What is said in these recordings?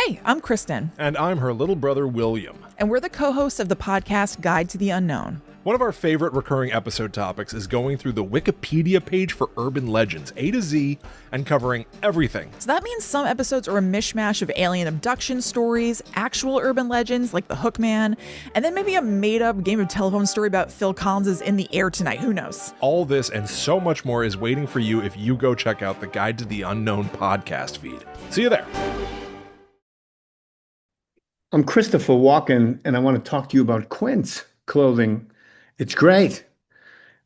Hey, I'm Kristen. And I'm her little brother, William. And we're the co-hosts of the podcast Guide to the Unknown. One of our favorite recurring episode topics is going through the Wikipedia page for urban legends, A to Z, and covering everything. So that means some episodes are a mishmash of alien abduction stories, actual urban legends like the Hookman, and then maybe a made-up game of telephone story about Phil Collins' In the Air Tonight. Who knows? All this and so much more is waiting for you if you go check out the Guide to the Unknown podcast feed. See you there. I'm Christopher Walken, and I want to talk to you about Quince clothing. It's great.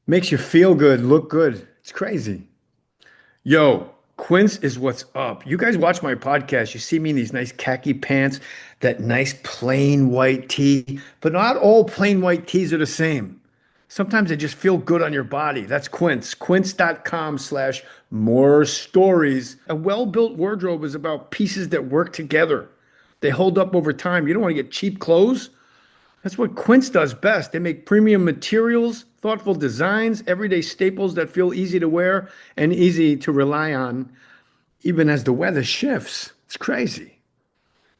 Makes you feel good, look good. It's crazy. Yo, Quince is what's up. You guys watch my podcast. You see me in these nice khaki pants, that nice plain white tee, but not all plain white tees are the same. Sometimes they just feel good on your body. That's Quince. Quince.com/more stories. A well-built wardrobe is about pieces that work together. They hold up over time. You don't want to get cheap clothes. That's what Quince does best. They make premium materials, thoughtful designs, everyday staples that feel easy to wear and easy to rely on, even as the weather shifts. It's crazy.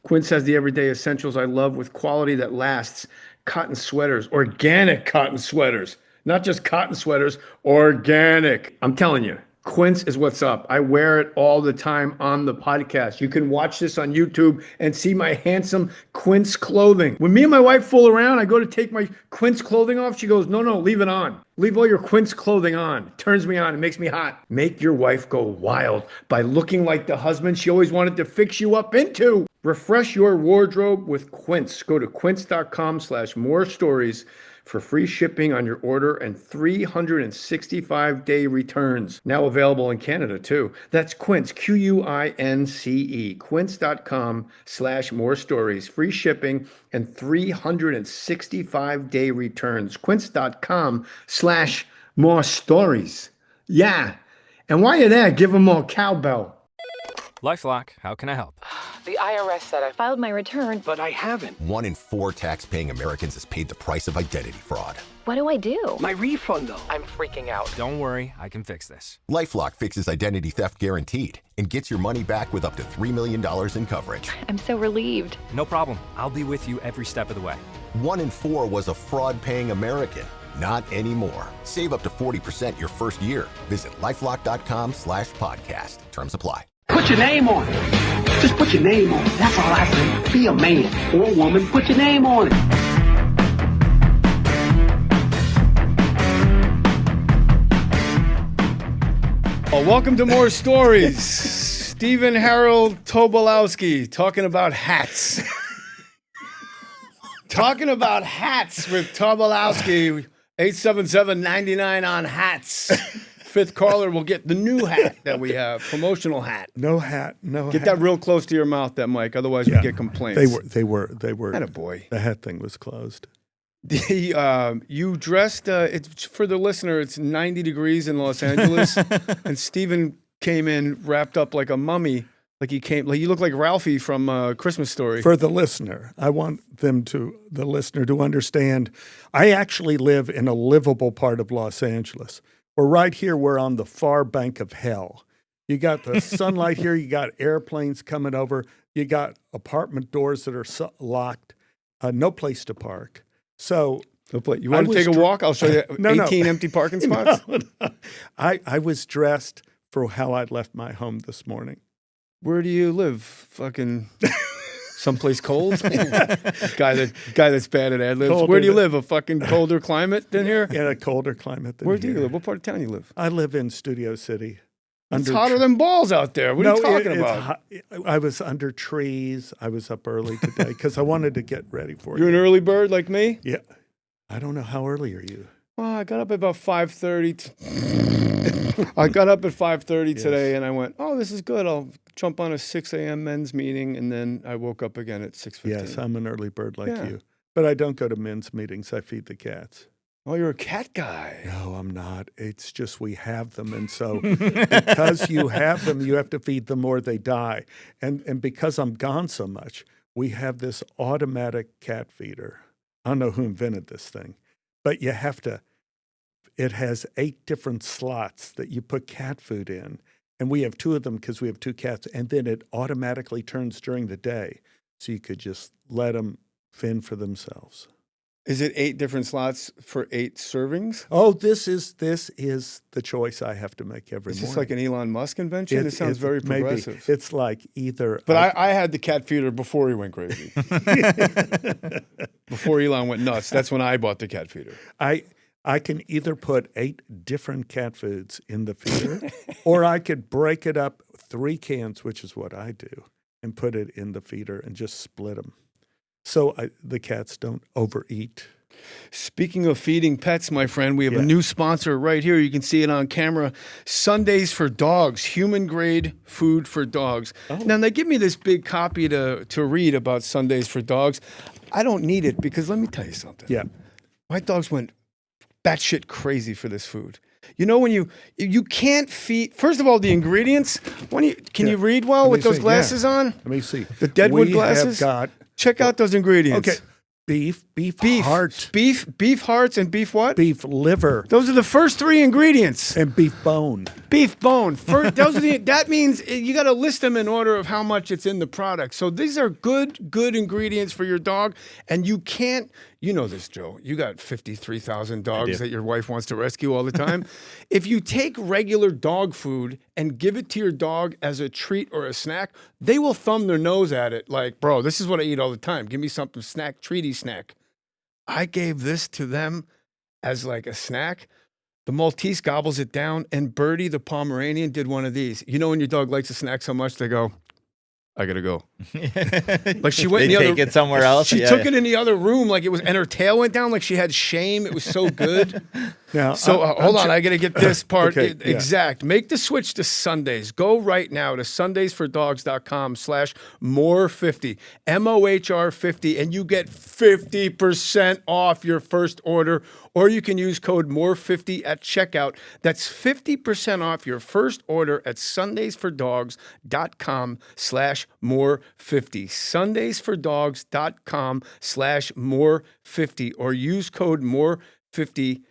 Quince has the everyday essentials I love with quality that lasts. Cotton sweaters, organic cotton sweaters, not just cotton sweaters, organic. I'm telling you, Quince is what's up. I wear it all the time on the podcast. You can watch this on YouTube and see my handsome Quince clothing. When me and my wife fool around, I go to take my Quince clothing off. She goes, no, leave it on. Leave all your Quince clothing on. It turns me on. It makes me hot. Make your wife go wild by looking like the husband she always wanted to fix you up into. Refresh your wardrobe with Quince. Go to quince.com/more stories for free shipping on your order and 365-day returns. Now available in Canada too. That's Quince, Quince, quince.com/more stories, free shipping and 365-day returns. Quince.com/more stories. Yeah. And while you're there, give them more cowbell. LifeLock, how can I help? The IRS said I filed my return, but I haven't. 1 in 4 tax-paying Americans has paid the price of identity fraud. What do I do? My refund, though. I'm freaking out. Don't worry, I can fix this. LifeLock fixes identity theft guaranteed and gets your money back with up to $3 million in coverage. I'm so relieved. No problem. I'll be with you every step of the way. 1 in 4 was a fraud-paying American. Not anymore. Save up to 40% your first year. Visit LifeLock.com/podcast. Terms apply. Put your name on it. Just put your name on it. That's all I say. Be a man or a woman. Put your name on it. Oh, welcome to More Stories. Stephen Tobolowsky talking about hats. Talking about hats with Tobolowsky. 877-99 on hats. Fifth caller will get the new hat that we have, promotional hat. No hat. Get that real close to your mouth, that mic. Otherwise, we get complaints. They were. Attaboy. The hat thing was closed. You dressed. It's for the listener. It's 90 degrees in Los Angeles, and Stephen came in wrapped up like a mummy. You look like Ralphie from Christmas Story. For the listener, I want the listener to understand. I actually live in a livable part of Los Angeles. We're right here. We're on the far bank of hell. You got the sunlight here. You got airplanes coming over. You got apartment doors that are locked. No place to park. So you want to take a walk? I'll show you 18 empty parking spots. No. I was dressed for how I left my home this morning. Where do you live? Fucking someplace cold? guy that's bad at ad-libs. Where do you live? A fucking colder climate than here? Yeah, a colder climate than here. Where do you live? What part of town you live? I live in Studio City. It's hotter than balls out there. What are you talking about? I was under trees. I was up early today because I wanted to get ready for you. You're an early bird like me? Yeah. I don't know. How early are you? Well, I got up at about 5:30. I got up at 5:30 today, and I went, oh, this is good. I'll jump on a 6 a.m. men's meeting, and then I woke up again at 6:15. Yes, I'm an early bird like you. But I don't go to men's meetings. I feed the cats. Oh, you're a cat guy. No, I'm not. It's just we have them. And so because you have them, you have to feed them or they die. And because I'm gone so much, we have this automatic cat feeder. I don't know who invented this thing, but you have to, it has 8 different slots that you put cat food in. And we have 2 of them because we have 2 cats. And then it automatically turns during the day. So you could just let them fend for themselves. Is it 8 different slots for 8 servings? Oh, this is the choice I have to make every Is morning. this like an Elon Musk invention? It sounds very progressive. Maybe. It's like either. But I had the cat feeder before he went crazy. Before Elon went nuts. That's when I bought the cat feeder. I can either put 8 different cat foods in the feeder, or I could break it up 3 cans, which is what I do, and put it in the feeder and just split them. So the cats don't overeat. Speaking of feeding pets, my friend, we have a new sponsor right here. You can see it on camera. Sundays for Dogs, human-grade food for dogs. Oh. Now, they give me this big copy to read about Sundays for Dogs. I don't need it because let me tell you something. Yeah. My dogs went batshit crazy for this food. You know, when you can't feed, first of all, the ingredients, can you read well with those glasses on? Let me see. The Deadwood glasses? Check out those ingredients. Okay. Beef heart. Beef hearts and beef what? Beef liver. Those are the first 3 ingredients. And beef bone. Beef bone. That means you got to list them in order of how much it's in the product. So these are good ingredients for your dog. And you can't, you know this, Joe. You got 53,000 dogs that your wife wants to rescue all the time. If you take regular dog food and give it to your dog as a treat or a snack, they will thumb their nose at it like, bro, this is what I eat all the time. Give me something treaty snack. I gave this to them as like a snack. The Maltese gobbles it down, and Birdie, the Pomeranian, did one of these. You know when your dog likes a snack so much, they go, I gotta go. Like she went. Take it somewhere else. She took it in the other room, like it was, and her tail went down, like she had shame. It was so good. Now, so hold on, I gotta get this part Okay, exact. Make the switch to Sundays. Go right now to sundaysfordogs.com/more50 MOHR50, and you get 50% off your first order. Or you can use code MORE50 at checkout. That's 50% off your first order at sundaysfordogs.com/more50. sundaysfordogs.com/more50. Or use code MORE50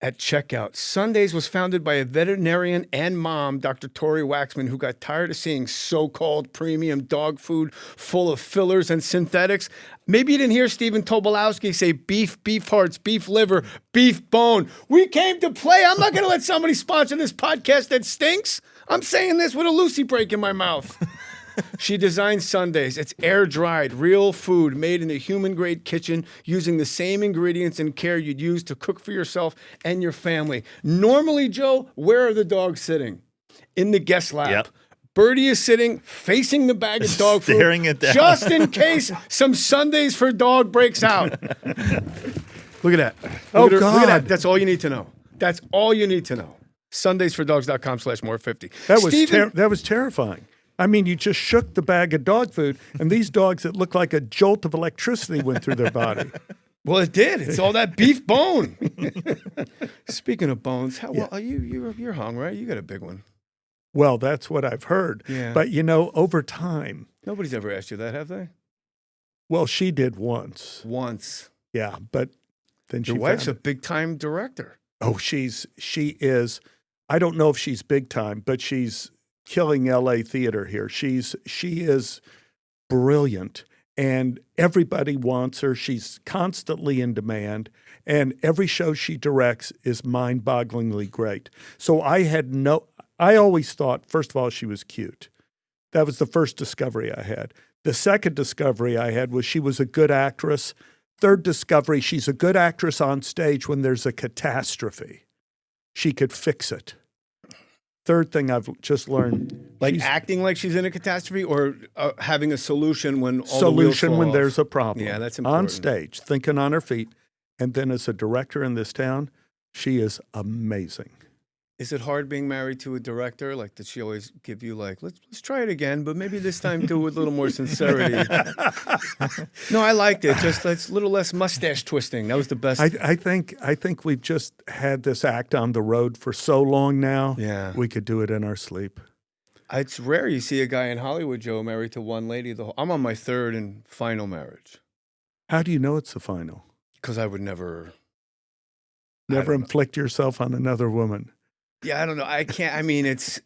at checkout. Sundays was founded by a veterinarian and mom, Dr. Tori Waxman, who got tired of seeing so-called premium dog food full of fillers and synthetics. Maybe you didn't hear Stephen Tobolowsky say beef hearts, beef liver, beef bone. We came to play. I'm not going to let somebody sponsor this podcast that stinks. I'm saying this with a Lucy break in my mouth. She designed Sundays. It's air-dried, real food made in a human-grade kitchen using the same ingredients and care you'd use to cook for yourself and your family. Normally, Joe, where are the dogs sitting? In the guest lab. Yep. Birdie is sitting facing the bag of dog food. Staring it down. Just in case some Sundays for Dog breaks out. Look at that. Oh, Look God. at that. That's all you need to know. That's all you need to know. sundaysfordogs.com/more50. That was terrifying. I mean, you just shook the bag of dog food, and these dogs, it looked like a jolt of electricity went through their body. Well, it did. It's all that beef bone. Speaking of bones, you're hung, right? You got a big one. Well, that's what I've heard. Yeah. But, over time. Nobody's ever asked you that, have they? Well, she did once. Once. Yeah, but then Your wife's a big-time director. Oh, she is. I don't know if she's big time, but she's killing LA theater here. She is brilliant, and everybody wants her. She's constantly in demand, and every show she directs is mind-bogglingly great. So I always thought, first of all, she was cute. That was the first discovery I had. The second discovery I had was she was a good actress. Third discovery, she's a good actress on stage when there's a catastrophe. She could fix it. Third thing I've just learned. Like acting like she's in a catastrophe, or having a solution when all the wheels fall when off? there's a problem. Yeah, that's important. On stage, thinking on her feet. And then as a director in this town, she is amazing. Is it hard being married to a director? Like, did she always give you like, let's try it again, but maybe this time do it with a little more sincerity? No, I liked it. Just that's a little less mustache twisting. That was the best. I think we've just had this act on the road for so long now. Yeah. We could do it in our sleep. It's rare you see a guy in Hollywood, Joe, married to one lady. I'm on my third and final marriage. How do you know it's the final? Because I would never inflict yourself on another woman. Yeah, I don't know. I can't. I mean, it's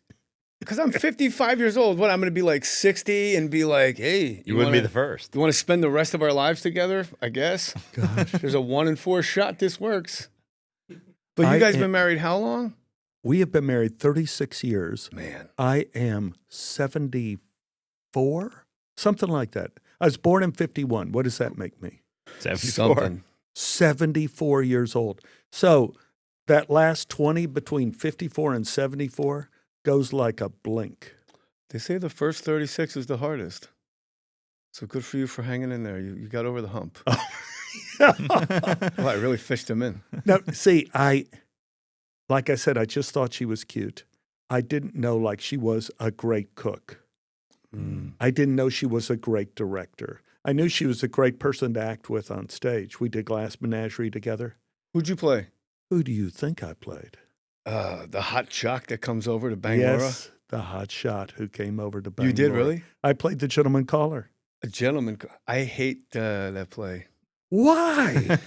Because I'm 55 years old. What, I'm going to be like 60 and be like, hey. You wouldn't be the first. You want to spend the rest of our lives together? I guess. Gosh. There's a 1 in 4 shot this works. But you guys been married how long? We have been married 36 years. Man. I am 74, something like that. I was born in 51. What does that make me? 74. Something. 74 years old. So that last 20 between 54 and 74 goes like a blink. They say the first 36 is the hardest. So good for you for hanging in there. You got over the hump. Well, I really fished him in. No, see, like I said, I just thought she was cute. I didn't know like she was a great cook. I didn't know she was a great director. I knew she was a great person to act with on stage. We did Glass Menagerie together. Who'd you play? Who do you think I played? The hot jock that comes over to bang Yes, the hot shot who came over to bang You did, Laura. really? I played the gentleman caller. A gentleman. I hate that play. Why?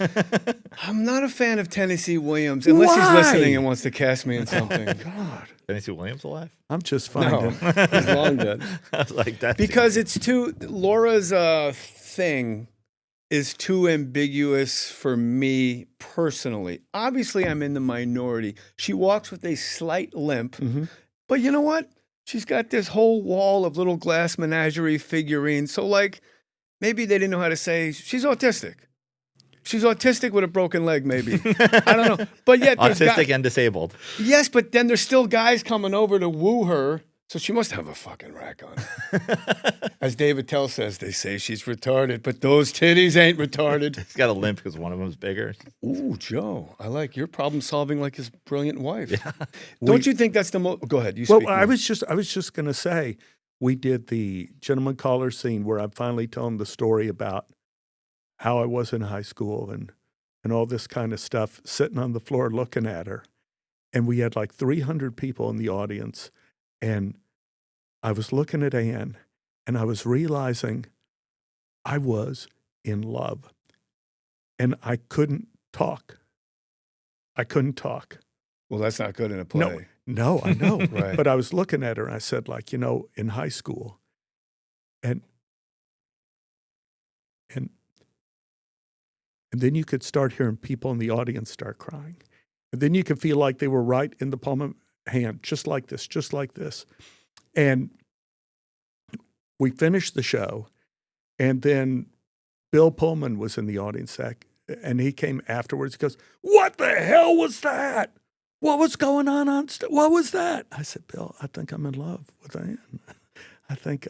I'm not a fan of Tennessee Williams, unless he's Why? listening and wants to cast me in something. God. Tennessee Williams alive? I'm just No, finding. he's long dead. I was like, that's Because it's too, Laura's thing is too ambiguous for me personally. Obviously, I'm in the minority. She walks with a slight limp, but you know what? She's got this whole wall of little Glass Menagerie figurines. So, like, maybe they didn't know how to say she's autistic. She's autistic with a broken leg, maybe. I don't know. But yet, there's autistic and disabled. Yes, but then there's still guys coming over to woo her. So she must have a fucking rack on her. As David Tell says, they say she's retarded, but those titties ain't retarded. He's got a limp because one of them's bigger. Ooh, Joe, I like your problem solving like his brilliant wife. Yeah. Don't you think that's the most? Go ahead, you speak. Well, I was just going to say, we did the gentleman caller scene where I finally told him the story about how I was in high school and all this kind of stuff, sitting on the floor looking at her. And we had like 300 people in the audience. And I was looking at Anne and I was realizing I was in love. And I couldn't talk. Well, that's not good in a play. No, I know. Right. But I was looking at her and I said, like, in high school, and then you could start hearing people in the audience start crying. And then you could feel like they were right in the palm of hand, just like this. And we finished the show, and then Bill Pullman was in the audience, and he came afterwards. He goes, "What the hell was that? What was going on stage? What was that?" I said, "Bill, I think I'm in love with Ann. I think."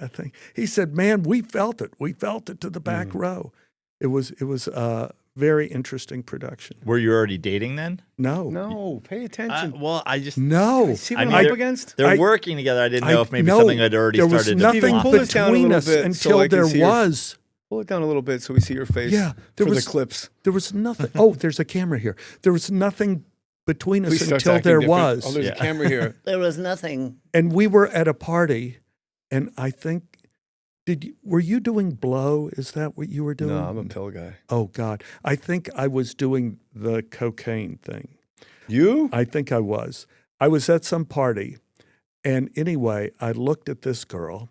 He said, "Man, we felt it. We felt it to the back row." It was a very interesting production. Were you already dating then? No, pay attention. Well, I just no. See what I'm up against? They're working together. I didn't know if maybe something had already there started. was nothing to pull this down a between little us bit until so I can there see your- was. Pull it down a little bit so we see your face. Yeah, there for was the clips. There was nothing. Oh, there's a camera here. There was nothing between us Please start until acting there different. was. Oh, there's a camera here. There was nothing. And we were at a party, and I think, were you doing blow? Is that what you were doing? No, I'm a pill guy. Oh, God. I think I was doing the cocaine thing. You? I think I was. I was at some party, and anyway, I looked at this girl,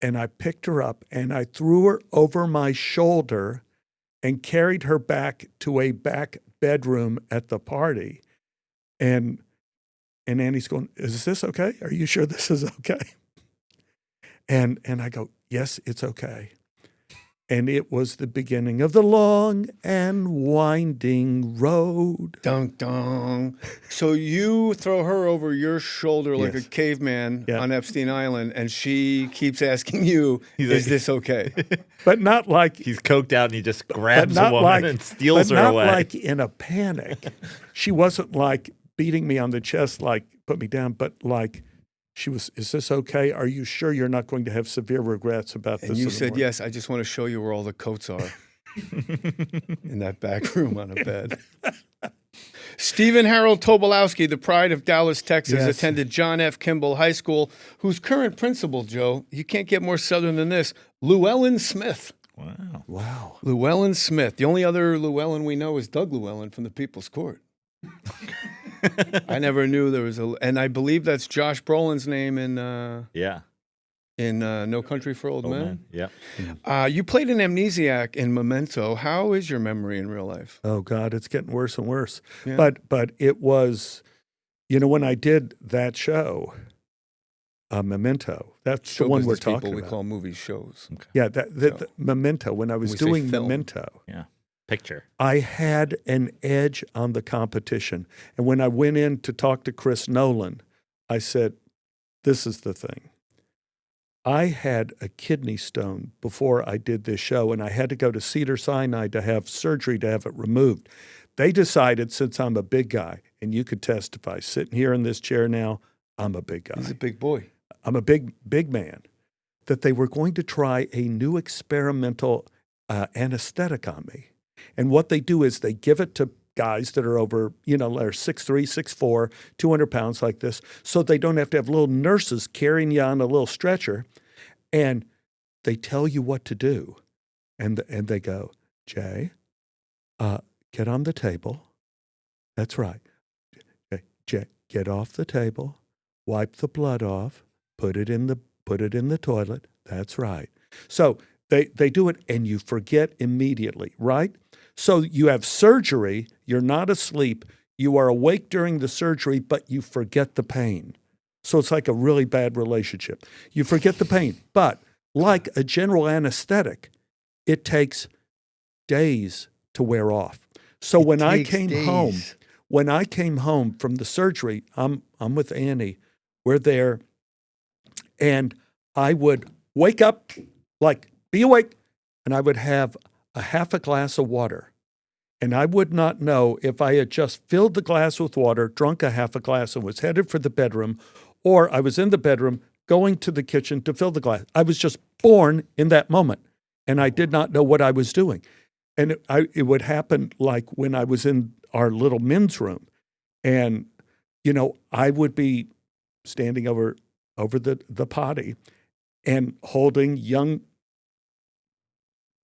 and I picked her up, and I threw her over my shoulder and carried her back to a back bedroom at the party. And Annie's going, "Is this okay? Are you sure this is okay?" And I go, "Yes, it's okay." And it was the beginning of the long and winding road. Dun, dun. So you throw her over your shoulder like Yes. a caveman Yeah. on Epstein Island, and she keeps asking you, "Is this okay?" But not like He's coked out and he just grabs but a not woman like, and steals but her not away. like in a panic. She wasn't like beating me on the chest, like put me down, but like she was, "Is this okay? Are you sure you're not going to have severe regrets about this?" And you in the said, morning?" "Yes, I just want to show you where all the coats are." In that back room on a bed. Stephen Harold Tobolowsky, the pride of Dallas, Texas, Yes. attended John F. Kimball High School, whose current principal, Joe, you can't get more Southern than this, Llewellyn Smith. Wow. Llewellyn Smith. The only other Llewellyn we know is Doug Llewellyn from the People's Court. I never knew there was and I believe that's Josh Brolin's name in Yeah. No Country for Old Men. Yeah. You played an amnesiac in Memento. How is your memory in real life? Oh God, it's getting worse and worse. Yeah. But it was, when I did that show, Memento. That's the one we're Showbusiness people, talking we about. call movies shows. Okay. Yeah, the Memento. When I was we say doing film. Memento, Yeah. Picture. I had an edge on the competition. And when I went in to talk to Chris Nolan, I said, "This is the thing. I had a kidney stone before I did this show, and I had to go to Cedars-Sinai to have surgery to have it removed. They decided, since I'm a big guy, and you could testify, sitting here in this chair now, I'm a big guy. He's a big boy. I'm a big man, that they were going to try a new experimental anesthetic on me. And what they do is they give it to guys that are over, they're 6'3", 6'4", 200 pounds like this, so they don't have to have little nurses carrying you on a little stretcher. And they tell you what to do. And they go, "Jay, get on the table." That's right. Jay, get off the table, wipe the blood off, put it in the toilet. That's right. So they do it, and you forget immediately, right? So you have surgery, you're not asleep, you are awake during the surgery, but you forget the pain. So it's like a really bad relationship. You forget the pain, but like a general anesthetic, it takes days to wear off. So when I came home from the surgery, I'm with Annie, we're there, and I would wake up, be awake, and I would have a half a glass of water. And I would not know if I had just filled the glass with water, drunk a half a glass, and was headed for the bedroom, or I was in the bedroom going to the kitchen to fill the glass. I was just born in that moment, and I did not know what I was doing. And it would happen like when I was in our little men's room, and I would be standing over the potty and holding young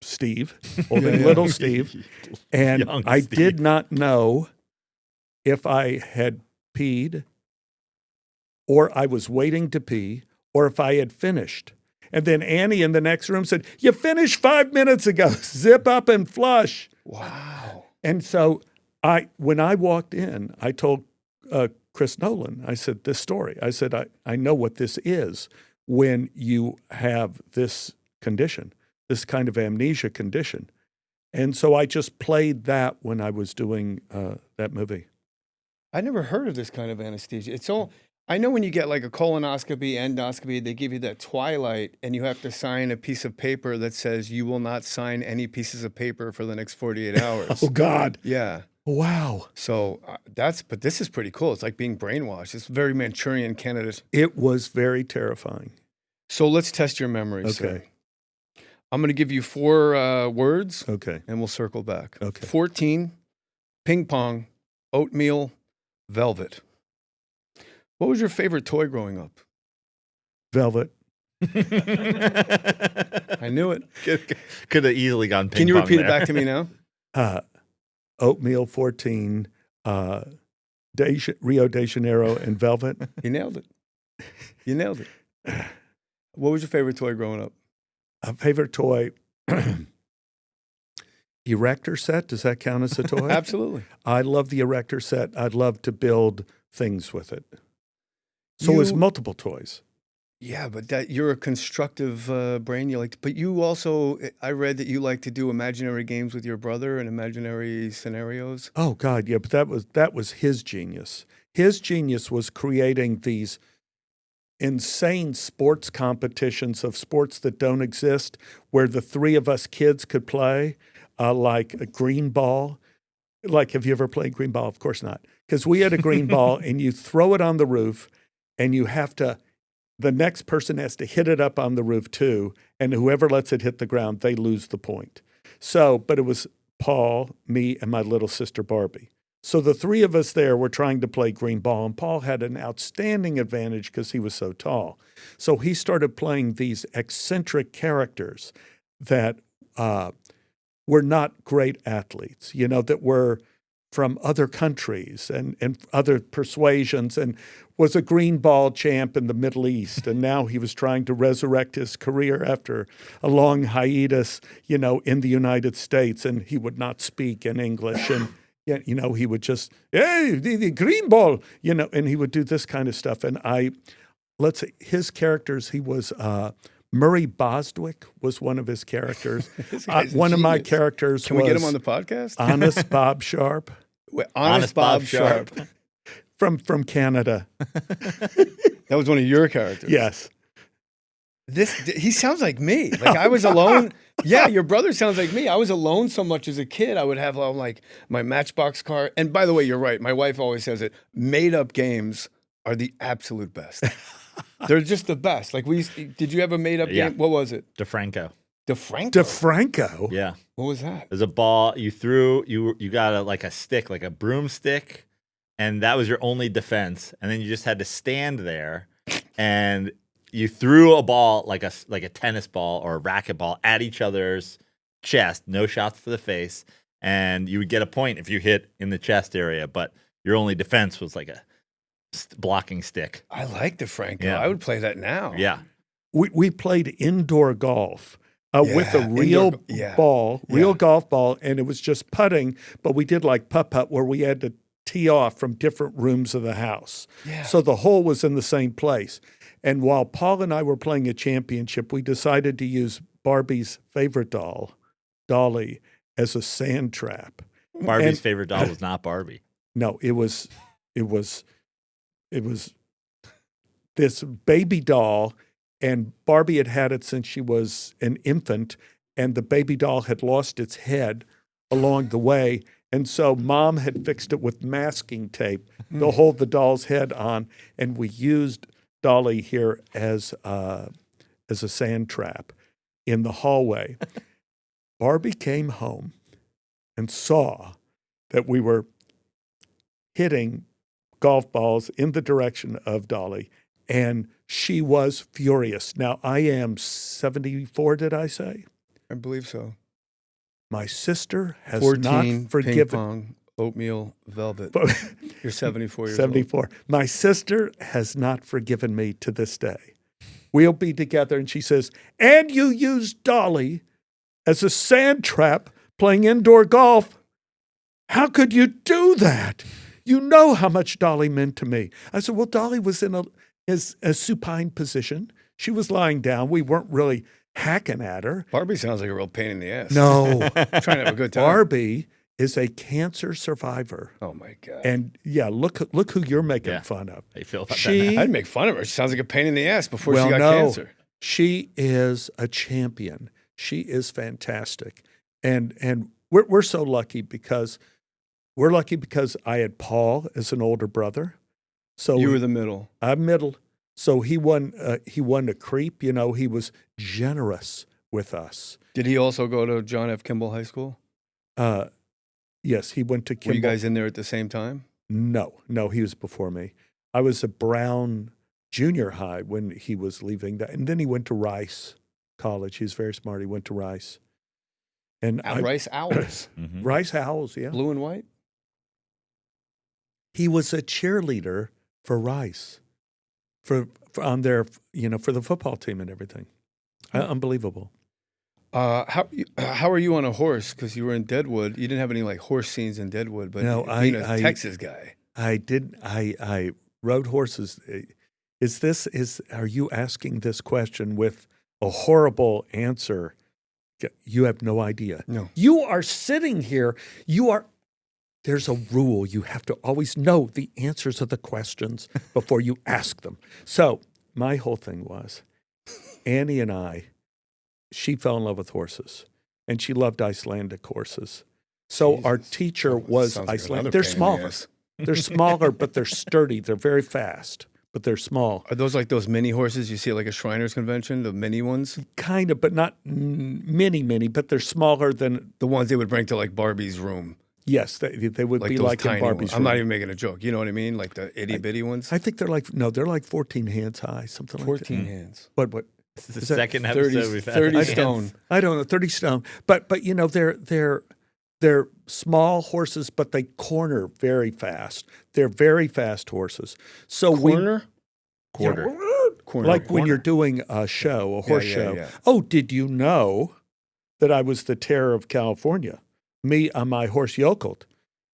Steve, holding little Steve, and I did not know if I had peed, or I was waiting to pee, or if I had finished. And then Annie in the next room said, "You finished 5 minutes ago. Zip up and flush." Wow. And so when I walked in, I told Chris Nolan, I said, this story. I said, I know what this is when you have this condition, this kind of amnesia condition. And so I just played that when I was doing that movie. I never heard of this kind of anesthesia. It's all, I know when you get like a colonoscopy, endoscopy, they give you that twilight and you have to sign a piece of paper that says you will not sign any pieces of paper for the next 48 hours. Oh, God. Yeah. Wow. So but this is pretty cool. It's like being brainwashed. It's very Manchurian candidate. It was very terrifying. So let's test your memory. Okay. Sir. I'm going to give you 4 words. Okay. And we'll circle back. Okay. 14, ping pong, oatmeal, velvet. What was your favorite toy growing up? Velvet. I knew it. Could have easily gone ping Can you pong repeat there. it back to me now? Oatmeal, 14, Rio de Janeiro, and velvet. You nailed it. You nailed it. What was your favorite toy growing up? A favorite toy, erector set. Does that count as a toy? Absolutely. I love the erector set. I'd love to build things with it. So it was multiple toys. Yeah, but you're a constructive brain. But you also, I read that you like to do imaginary games with your brother and imaginary scenarios. Oh God, yeah, but that was his genius. His genius was creating these insane sports competitions of sports that don't exist, where the 3 of us kids could play, like a green ball. Like, have you ever played green ball? Of course not, because we had a green ball, and you throw it on the roof, and you have to. The next person has to hit it up on the roof too, and whoever lets it hit the ground, they lose the point. So, but it was Paul, me, and my little sister Barbie. So the 3 of us there were trying to play green ball, and Paul had an outstanding advantage because he was so tall. So he started playing these eccentric characters that were not great athletes, that were from other countries and other persuasions, and was a green ball champ in the Middle East. And now he was trying to resurrect his career after a long hiatus, in the United States, and he would not speak in English. And, he would just, hey, the green ball, and he would do this kind of stuff. And let's say his characters, he was, Murray Bostwick was one of his characters. One of my characters Can we get him on the podcast? Honest Bob Sharp. Wait, Honest Bob Sharp. From Canada. That was one of your characters. Yes. He sounds like me. Like I was alone. Yeah, your brother sounds like me. I was alone so much as a kid. I would have like my Matchbox car. And by the way, you're right. My wife always says it. Made up games are the absolute best. They're just the best. Like did you have a made up game? What was it? DeFranco. DeFranco? Yeah. What was that? There's a ball you threw. You got a stick, like a broomstick, and that was your only defense. And then you just had to stand there, and you threw a ball like a tennis ball or a racquetball at each other's chest. No shots to the face, and you would get a point if you hit in the chest area. But your only defense was like a blocking stick. I like DeFranco. Yeah. I would play that now. Yeah. We played indoor golf. With a real golf ball, and it was just putting, but we did like putt-putt where we had to tee off from different rooms of the house. Yeah. So the hole was in the same place. And while Paul and I were playing a championship, we decided to use Barbie's favorite doll, Dolly, as a sand trap. Barbie's favorite doll was not Barbie. No, it was this baby doll. And Barbie had it since she was an infant, and the baby doll had lost its head along the way. And so Mom had fixed it with masking tape to hold the doll's head on, and we used Dolly here as a sand trap in the hallway. Barbie came home and saw that we were hitting golf balls in the direction of Dolly, and she was furious. Now, I am 74, did I say? I believe so. My sister has 14, not forgiven. ping pong, oatmeal, velvet. You're 74 years 74. old. My sister has not forgiven me to this day. We'll be together, and she says, and you used Dolly as a sand trap playing indoor golf. How could you do that? You know how much Dolly meant to me. I said, well, Dolly was in a supine position. She was lying down. We weren't really hacking at her. Barbie sounds like a real pain in the ass. No. Trying to have a good time. Barbie is a cancer survivor. Oh, my God. And, look who you're making fun of. How you feel about that now? I'd make fun of her. She sounds like a pain in the ass before she got cancer. She is a champion. She is fantastic. And we're so lucky because I had Paul as an older brother. So you were the middle. I'm middle. So he won a creep. He was generous with us. Did he also go to John F. Kimball High School? Yes, he went to Kimball. Were you guys in there at the same time? No, he was before me. I was at Brown Junior High when he was leaving that. And then he went to Rice College. He was very smart. He went to Rice. And Rice Owls. Rice Owls, yeah. Blue and white? He was a cheerleader for Rice, for the football team and everything. Unbelievable. How are you on a horse? Because you were in Deadwood. You didn't have any like horse scenes in Deadwood, but being a Texas guy. I did. I rode horses. Are you asking this question with a horrible answer? You have no idea. No. You are sitting here. There's a rule. You have to always know the answers of the questions before you ask them. So my whole thing was, Annie and she fell in love with horses, and she loved Icelandic horses. So our teacher was Icelandic. They're smaller. They're smaller, but they're sturdy. They're very fast, but they're small. Are those like those mini horses you see at like a Shriners convention, the mini ones? Kind of, but not mini, but they're smaller than the ones they would bring to like Barbie's room. Yes, they would be like in Barbie's room. I'm not even making a joke. You know what I mean? Like the itty bitty ones. I think they're like 14 hands high, something like that. 14 hands. What? This is the second episode we've had. 30 stone. I don't know, 30 stone. But they're They're small horses, but they corner very fast. They're very fast horses. So Corner? Quarter. Corner. like when you're doing a show, a horse show. Yeah. Oh, did you know that I was the terror of California? Me on my horse Yokult.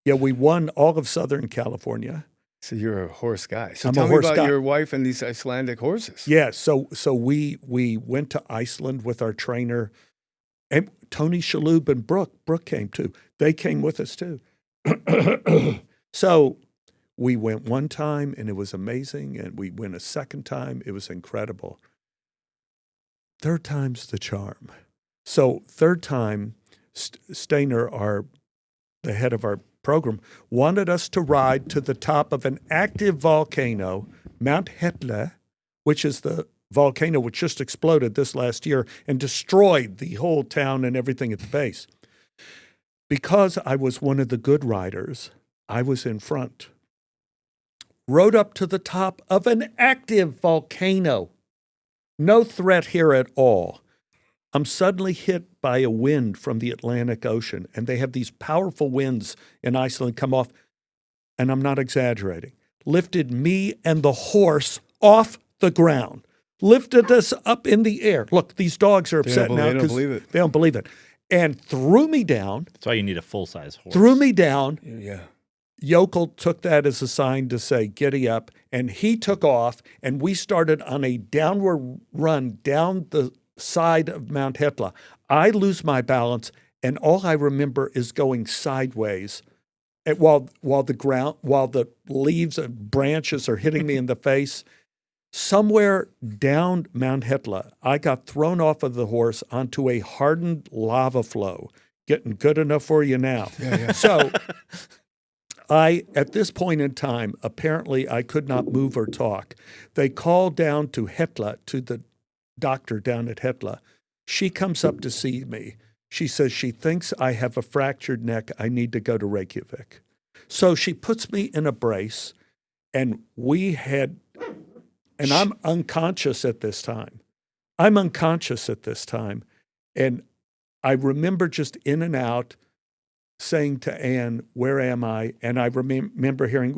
Yeah, we won all of Southern California. So you're a horse guy. So I'm a tell me horse about guy. your wife and these Icelandic horses. Yeah, so we went to Iceland with our trainer, and Tony Shalhoub and Brooke came too. They came with us too. So we went one time and it was amazing, and we went a second time. It was incredible. Third time's the charm. So third time, Stainer, the head of our program, wanted us to ride to the top of an active volcano, Mount Hekla, which is the volcano which just exploded this last year and destroyed the whole town and everything at the base. Because I was one of the good riders, I was in front. Rode up to the top of an active volcano. No threat here at all. I'm suddenly hit by a wind from the Atlantic Ocean, and they have these powerful winds in Iceland come off, and I'm not exaggerating, lifted me and the horse off the ground, lifted us up in the air. Look, these dogs are upset now. They don't believe it. They don't believe it. And threw me down. That's why you need a full-size horse. Threw me down. Yeah. Yokel took that as a sign to say, giddy up, and he took off, and we started on a downward run down the side of Mount Hekla. I lose my balance, and all I remember is going sideways while the leaves and branches are hitting me in the face. Somewhere down Mount Hekla, I got thrown off of the horse onto a hardened lava flow. Getting good enough for you now. Yeah. So at this point in time, apparently I could not move or talk. They called down to Hekla, to the doctor down at Hekla. She comes up to see me. She says she thinks I have a fractured neck. I need to go to Reykjavik. So she puts me in a brace, and I'm unconscious at this time. And I remember just in and out saying to Anne, where am I? And I remember hearing,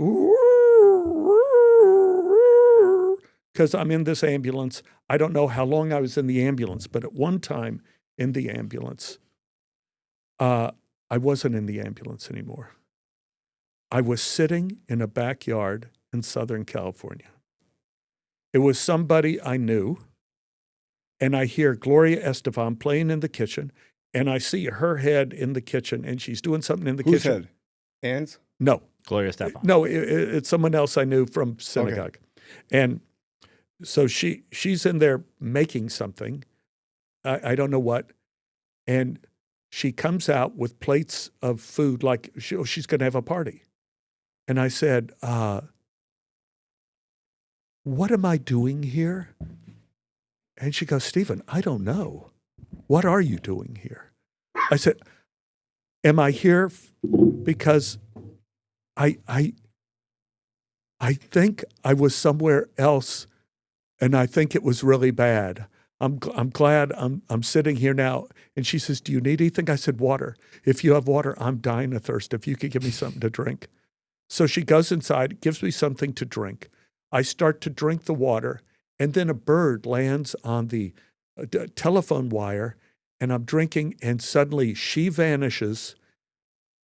because I'm in this ambulance. I don't know how long I was in the ambulance, but at one time in the ambulance, I wasn't in the ambulance anymore. I was sitting in a backyard in Southern California. It was somebody I knew, and I hear Gloria Estefan playing in the kitchen, and I see her head in the kitchen, and she's doing something in the Whose kitchen. head? Anne's? No. Gloria Estefan. No, it's someone else I knew from synagogue. Okay. And so she's in there making something. I don't know what. And she comes out with plates of food like she's going to have a party. And I said, what am I doing here? And she goes, Stephen, I don't know. What are you doing here? I said, am I here because I think I was somewhere else, and I think it was really bad. I'm glad I'm sitting here now. And she says, do you need anything? I said, water. If you have water, I'm dying of thirst. If you could give me something to drink. So she goes inside, gives me something to drink. I start to drink the water, and then a bird lands on the telephone wire, and I'm drinking, and suddenly she vanishes.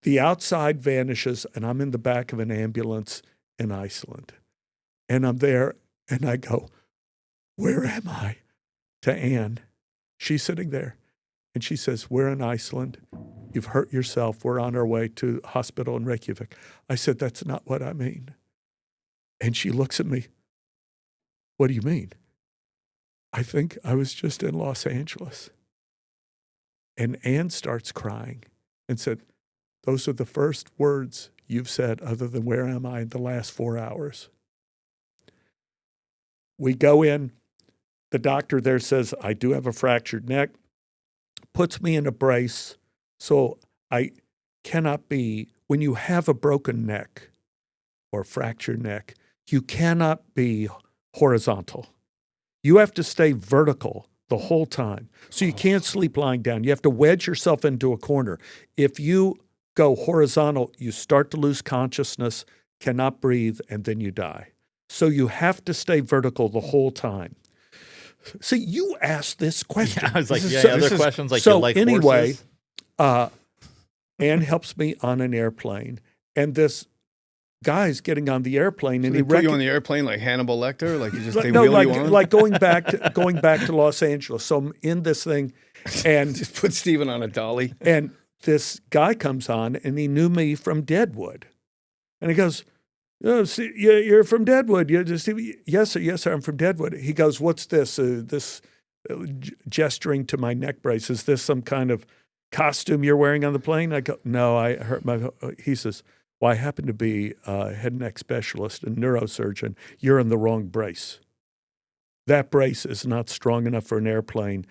The outside vanishes, and I'm in the back of an ambulance in Iceland. And I'm there, and I go, where am I? To Anne. She's sitting there, and she says, we're in Iceland. You've hurt yourself. We're on our way to hospital in Reykjavik. I said, that's not what I mean. And she looks at me. What do you mean? I think I was just in Los Angeles. And Anne starts crying and said, those are the first words you've said other than where am I in the last 4 hours. We go in. The doctor there says, I do have a fractured neck, puts me in a brace. So I cannot be, when you have a broken neck or fractured neck, you cannot be horizontal. You have to stay vertical the whole time. So you can't sleep lying down. You have to wedge yourself into a corner. If you go horizontal, you start to lose consciousness, cannot breathe, and then you die. So you have to stay vertical the whole time. See, you asked this question. Yeah, I was like, other questions like, so you like anyway, horses? Ann helps me on an airplane, and this guy's getting on the airplane, and They he put you on the airplane like Hannibal Lecter, like they no, wheel like you on. like going back to Los Angeles. So I'm in this thing, and just put Stephen on a dolly. And this guy comes on, and he knew me from Deadwood, and he goes, "Oh, see, you're from Deadwood." Yes, sir, I'm from Deadwood. He goes, "What's this? Gesturing to my neck brace. Is this some kind of costume you're wearing on the plane?" I go, "No, I hurt my." He says, "Well, I happen to be a head and neck specialist and neurosurgeon. You're in the wrong brace. That brace is not strong enough for an airplane.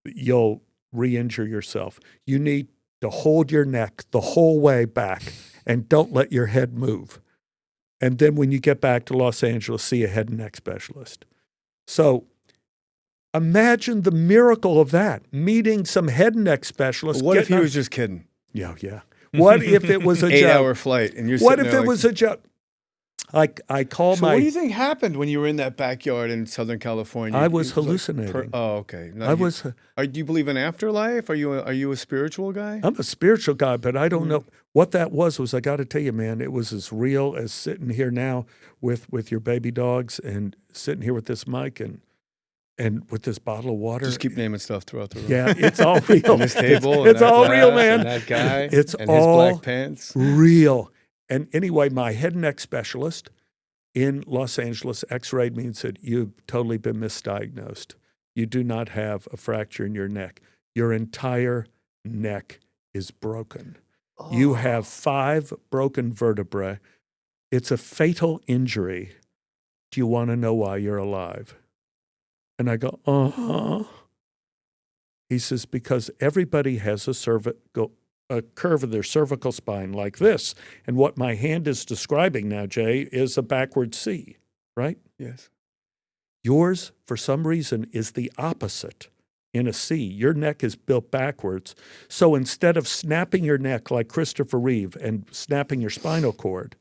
You'll re-injure yourself. You need to hold your neck the whole way back and don't let your head move. And then when you get back to Los Angeles, see a head and neck specialist." So imagine the miracle of that, meeting some head and neck specialist. What if he was just kidding? Yeah. What if it was a 8-hour flight and you're What sitting if there it was a joke? I call So my. what do you think happened when you were in that backyard in Southern California? I was It like hallucinating. okay. I was. Do you believe in afterlife? Are you a spiritual guy? I'm a spiritual guy, but I don't know what that was. I got to tell you, man, it was as real as sitting here now with your baby dogs and sitting here with this mic and with this bottle of water. Just keep naming stuff throughout the room. Yeah, it's all real. And this table. It's and that all real, glass, man. And that guy. It's and all his black pants. real. And anyway, my head and neck specialist in Los Angeles x-rayed me and said, "You've totally been misdiagnosed. You do not have a fracture in your neck. Your entire neck is broken. You have 5 broken vertebrae. It's a fatal injury. Do you want to know why you're alive?" And I go, "Uh-huh." He says, "Because everybody has a curve of their cervical spine like this. And what my hand is describing now, Jay, is a backward C, right? Yes. Yours, for some reason, is the opposite in a C. Your neck is built backwards. So instead of snapping your neck like Christopher Reeve and snapping your spinal cord,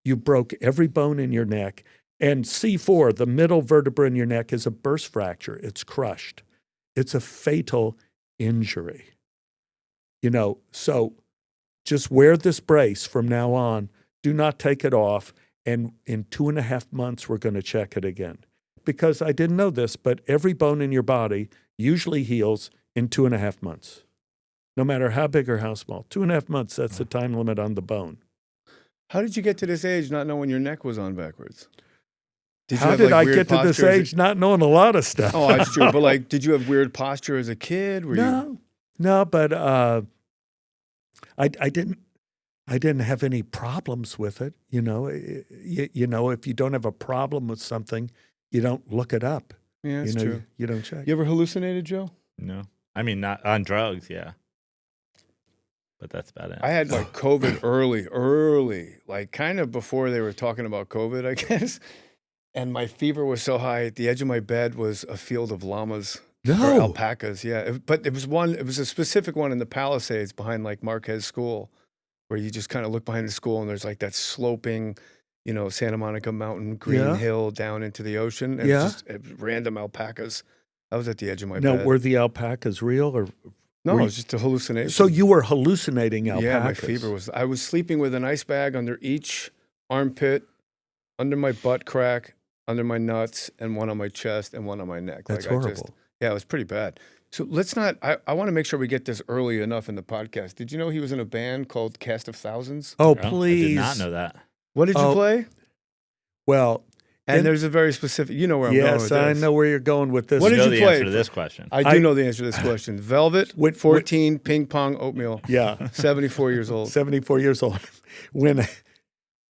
you broke every bone in your neck. And C4, the middle vertebra in your neck, is a burst fracture. It's crushed. It's a fatal injury. So just wear this brace from now on. Do not take it off. And in 2.5 months, we're going to check it again." Because I didn't know this, but every bone in your body usually heals in 2.5 months. No matter how big or how small. 2.5 months, that's the time limit on the bone. How did you get to this age not knowing your neck was on backwards? How did I get to this age not knowing a lot of stuff? Oh, that's true. But did you have weird posture as a kid? No, but I didn't have any problems with it. If you don't have a problem with something, you don't look it up. Yeah, that's true. You don't check. You ever hallucinated, Joe? No. I mean, not on drugs, yeah. But that's about it. I had COVID early, like kind of before they were talking about COVID, I guess. And my fever was so high, at the edge of my bed was a field of llamas. Or alpacas, yeah. But it was a specific one in the Palisades behind Marquez School, where you just kind of look behind the school and there's that sloping, Santa Monica Mountain, green hill down into the ocean. And it's just random alpacas. I was at the edge of my bed. Now, were the alpacas real or? No, it was just a hallucination. So you were hallucinating alpacas? Yeah, my fever I was sleeping with an ice bag under each armpit, under my butt crack, under my nuts, and one on my chest and one on my neck. That's horrible. Yeah, it was pretty bad. So let's not, I want to make sure we get this early enough in the podcast. Did you know he was in a band called Cast of Thousands? Oh, No, please. I did not know that. What did you play? Well. And there's a very specific, where I'm going with this. Yes, I know where you're going with this. What did you the play? answer to this question. I do know the answer to this question. Velvet, 14, ping pong, oatmeal. Yeah. 74 years old. 74 years old.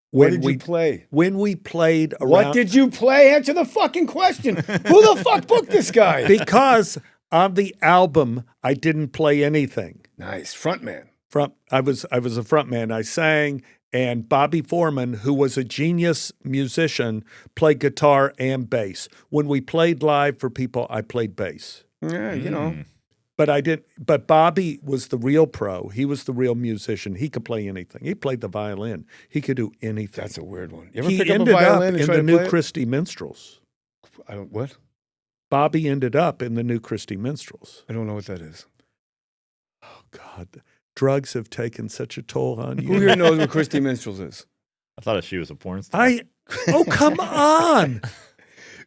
What did you play? When we played around. What did you play? Answer the fucking question. Who the fuck booked this guy? Because on the album, I didn't play anything. Nice. Frontman. I was a frontman. I sang, and Bobby Foreman, who was a genius musician, played guitar and bass. When we played live for people, I played bass. Yeah, But I didn't. But Bobby was the real pro. He was the real musician. He could play anything. He played the violin. He could do anything. That's a weird one. You ever He pick up a ended up violin and in try the to new play it? Christie Minstrels. I don't. What? Bobby ended up in the new Christie Minstrels. I don't know what that is. Oh God, drugs have taken such a toll on you. Who here knows what Christie Minstrels is? I thought she was a porn star. Oh, come on.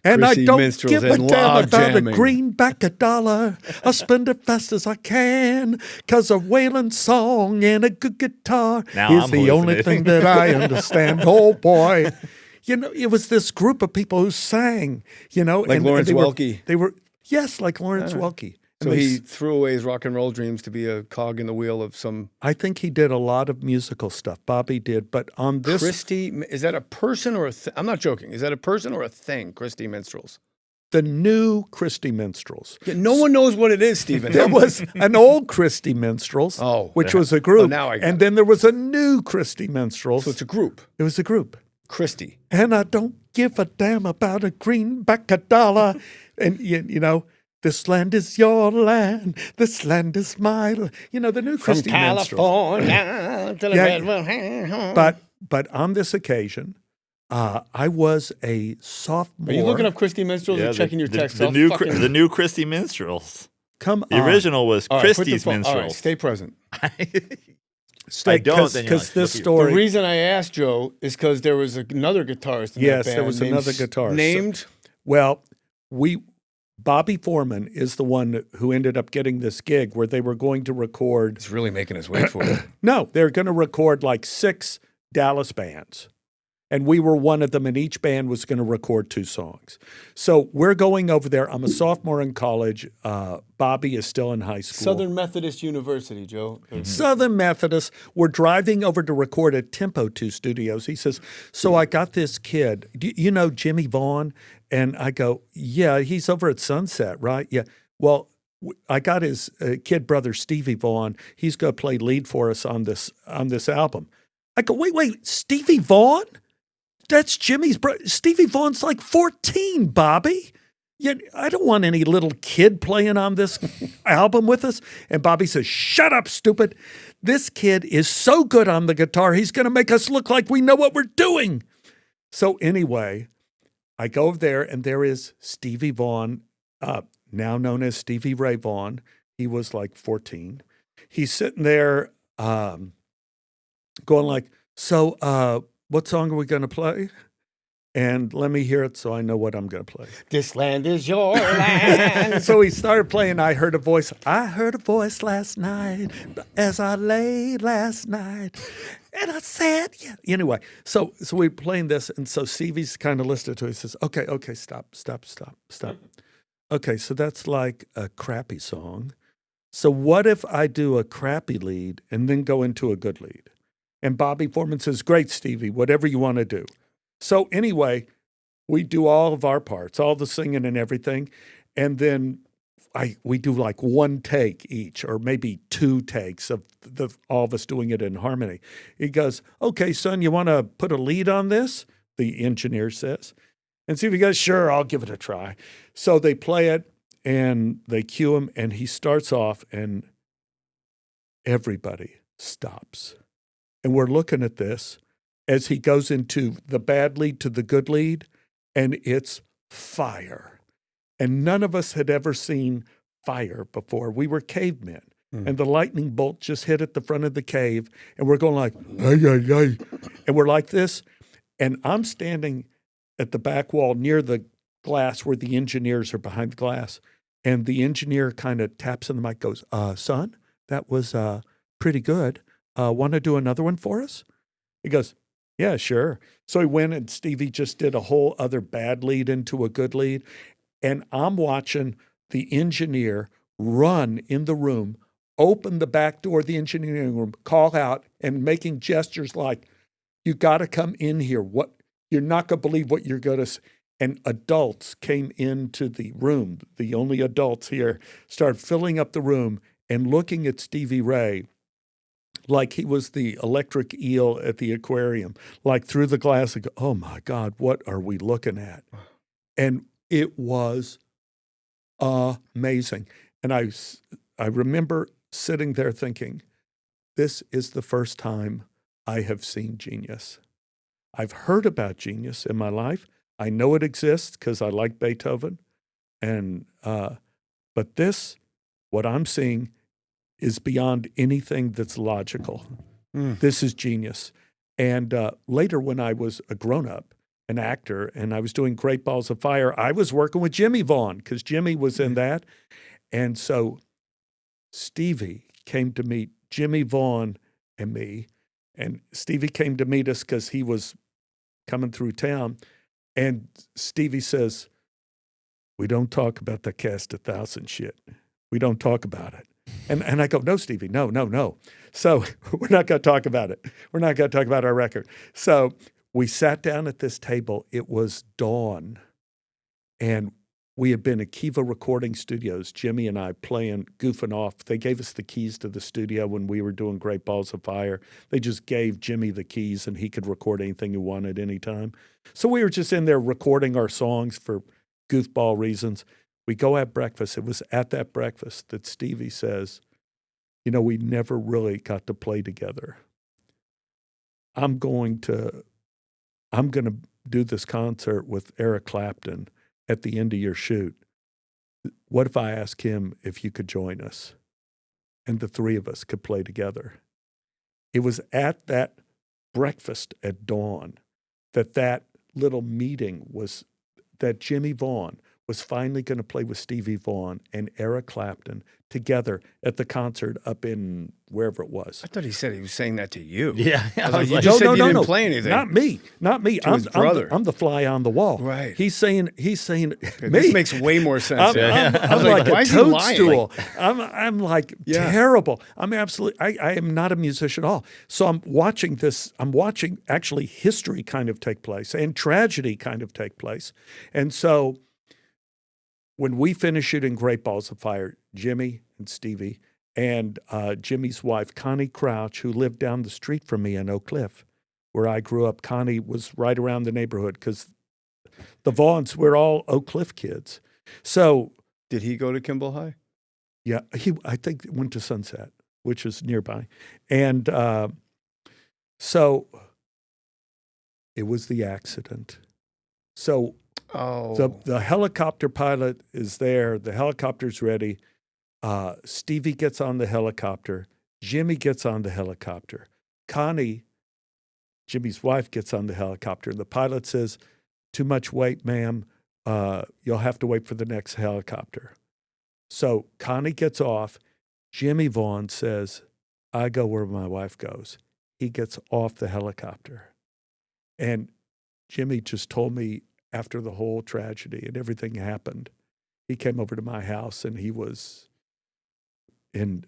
And Chrissy I don't minstrels give a and damn log about jamming. a greenback $1. I'll spend it fast as I can, 'cause a wailing song and a good guitar Now is I'm the only hallucinating. thing that I understand. Oh, boy. You know, it was this group of people who sang, you know. Like Lawrence Welky. They were, yes, like Lawrence Welky. And So they he s- threw away his rock and roll dreams to be a cog in the wheel of some I think he did a lot of musical stuff. Bobby did. But on this, Christie. Is that a person or a thing? I'm not joking. Is that a person or a thing, Christie Minstrels? the new Christie Minstrels. Yeah, no one knows what it is, Stephen. There was an old Christie Minstrels, which was a group. now I got and it. then there was a new Christie Minstrels. So it's a group. It was a group. Christie. And I don't give a damn about a greenback $1. And, you know, this land is your land. This land is my land. You know, the new Christie Minstrels. California to the Yeah, Redwood. But on this occasion, I was a sophomore. Are you looking up Christie Minstrels or checking your text? The new Christie Minstrels. Come The on. original was All right, put the Christie's phone- all right, Minstrels. stay present. I don't, then you're Because like, this look at- story. The reason I asked Joe is because there was another guitarist in Yes, that band. there was named another guitarist. Named? Well, Bobby Foreman is the one who ended up getting this gig where they were going to record. It's really making us wait for it. No, they're going to record like 6 Dallas bands. And we were one of them, and each band was going to record 2 songs. So we're going over there. I'm a sophomore in college. Bobby is still in high school. Southern Methodist University, Joe. Southern Methodist. We're driving over to record at Tempo 2 Studios. He says, so I got this kid. Do you know Jimmy Vaughan? And I go, yeah, he's over at Sunset, right? Yeah. Well, I got his kid brother, Stevie Vaughan. He's going to play lead for us on this album. I go, wait, Stevie Vaughan? That's Jimmy's brother. Stevie Vaughan's like 14, Bobby. Yeah, I don't want any little kid playing on this album with us. And Bobby says, shut up, stupid. This kid is so good on the guitar, he's going to make us look like we know what we're doing. So anyway, I go over there, and there is Stevie Vaughan, now known as Stevie Ray Vaughan. He was like 14. He's sitting there going like, so what song are we going to play? And let me hear it so I know what I'm going to play. This land is your land. So he started playing I Heard a Voice. I heard a voice last night as I lay last night. And I said, yeah. Anyway, so we're playing this. And so Stevie's kind of listening to it. He says, okay, stop. Okay, so that's like a crappy song. So what if I do a crappy lead and then go into a good lead? And Bobby Foreman says, great, Stevie, whatever you want to do. So anyway, we do all of our parts, all the singing and everything. And then we do like 1 take each, or maybe 2 takes of all of us doing it in harmony. He goes, okay, son, you want to put a lead on this? The engineer says. And Stevie goes, sure, I'll give it a try. So they play it and they cue him, and he starts off and everybody stops. And we're looking at this as he goes into the bad lead to the good lead, and it's fire. And none of us had ever seen fire before. We were cavemen. And the lightning bolt just hit at the front of the cave, and we're going like, ay, ay, ay. And we're like this. And I'm standing at the back wall near the glass where the engineers are behind the glass. And the engineer kind of taps on the mic, goes, son, that was pretty good. Want to do another one for us? He goes, yeah, sure. So he went, and Stevie just did a whole other bad lead into a good lead. And I'm watching the engineer run in the room, open the back door of the engineering room, call out, and making gestures like, you got to come in here. What? You're not going to believe what you're going to. And adults came into the room. The only adults here started filling up the room and looking at Stevie Ray like he was the electric eel at the aquarium, like through the glass and go, oh my God, what are we looking at? And it was amazing. And I I remember sitting there thinking, this is the first time I have seen genius. I've heard about genius in my life. I know it exists because I like Beethoven. And but this, what I'm seeing, is beyond anything that's logical. This is genius. And later, when I was a grown-up, an actor, and I was doing Great Balls of Fire, I was working with Jimmy Vaughan because Jimmy was in that. And so Stevie came to meet Jimmy Vaughan and me. And Stevie came to meet us because he was coming through town. And Stevie says, we don't talk about the Cast 1,000 shit. We don't talk about it. And I go, no, Stevie, no. So we're not going to talk about it. We're not going to talk about our record. So we sat down at this table. It was dawn. And we had been at Kiva Recording Studios, Jimmy and I playing, goofing off. They gave us the keys to the studio when we were doing Great Balls of Fire. They just gave Jimmy the keys and he could record anything he wanted anytime. So we were just in there recording our songs for goofball reasons. We go have breakfast. It was at that breakfast that Stevie says, you know, we never really got to play together. I'm going to do this concert with Eric Clapton at the end of your shoot. What if I ask him if you could join us? And the three of us could play together. It was at that breakfast at dawn that little meeting was, that Jimmy Vaughan was finally going to play with Stevie Vaughan and Eric Clapton together at the concert up in wherever it was. I thought he said he was saying that to you. Yeah. I was like, you just said you didn't play anything. Not me. To his brother. I'm the fly on the wall. Right. He's saying me. This makes way more sense. I'm like why a is he lying? toadstool. I'm like terrible. I'm absolutely, I am not a musician at all. So I'm watching actually history kind of take place and tragedy kind of take place. And so when we finished shooting Great Balls of Fire, Jimmy and Stevie and Jimmy's wife, Connie Crouch, who lived down the street from me in Oak Cliff, where I grew up. Connie was right around the neighborhood because the Vaughans were all Oak Cliff kids. So, did he go to Kimball High? Yeah, I think went to Sunset, which is nearby. And so it was the accident. So the helicopter pilot is there. The helicopter's ready. Stevie gets on the helicopter. Jimmy gets on the helicopter. Connie, Jimmy's wife, gets on the helicopter. The pilot says, too much weight, ma'am. You'll have to wait for the next helicopter. So Connie gets off. Jimmy Vaughan says, I go where my wife goes. He gets off the helicopter. And Jimmy just told me after the whole tragedy and everything happened, he came over to my house and he was in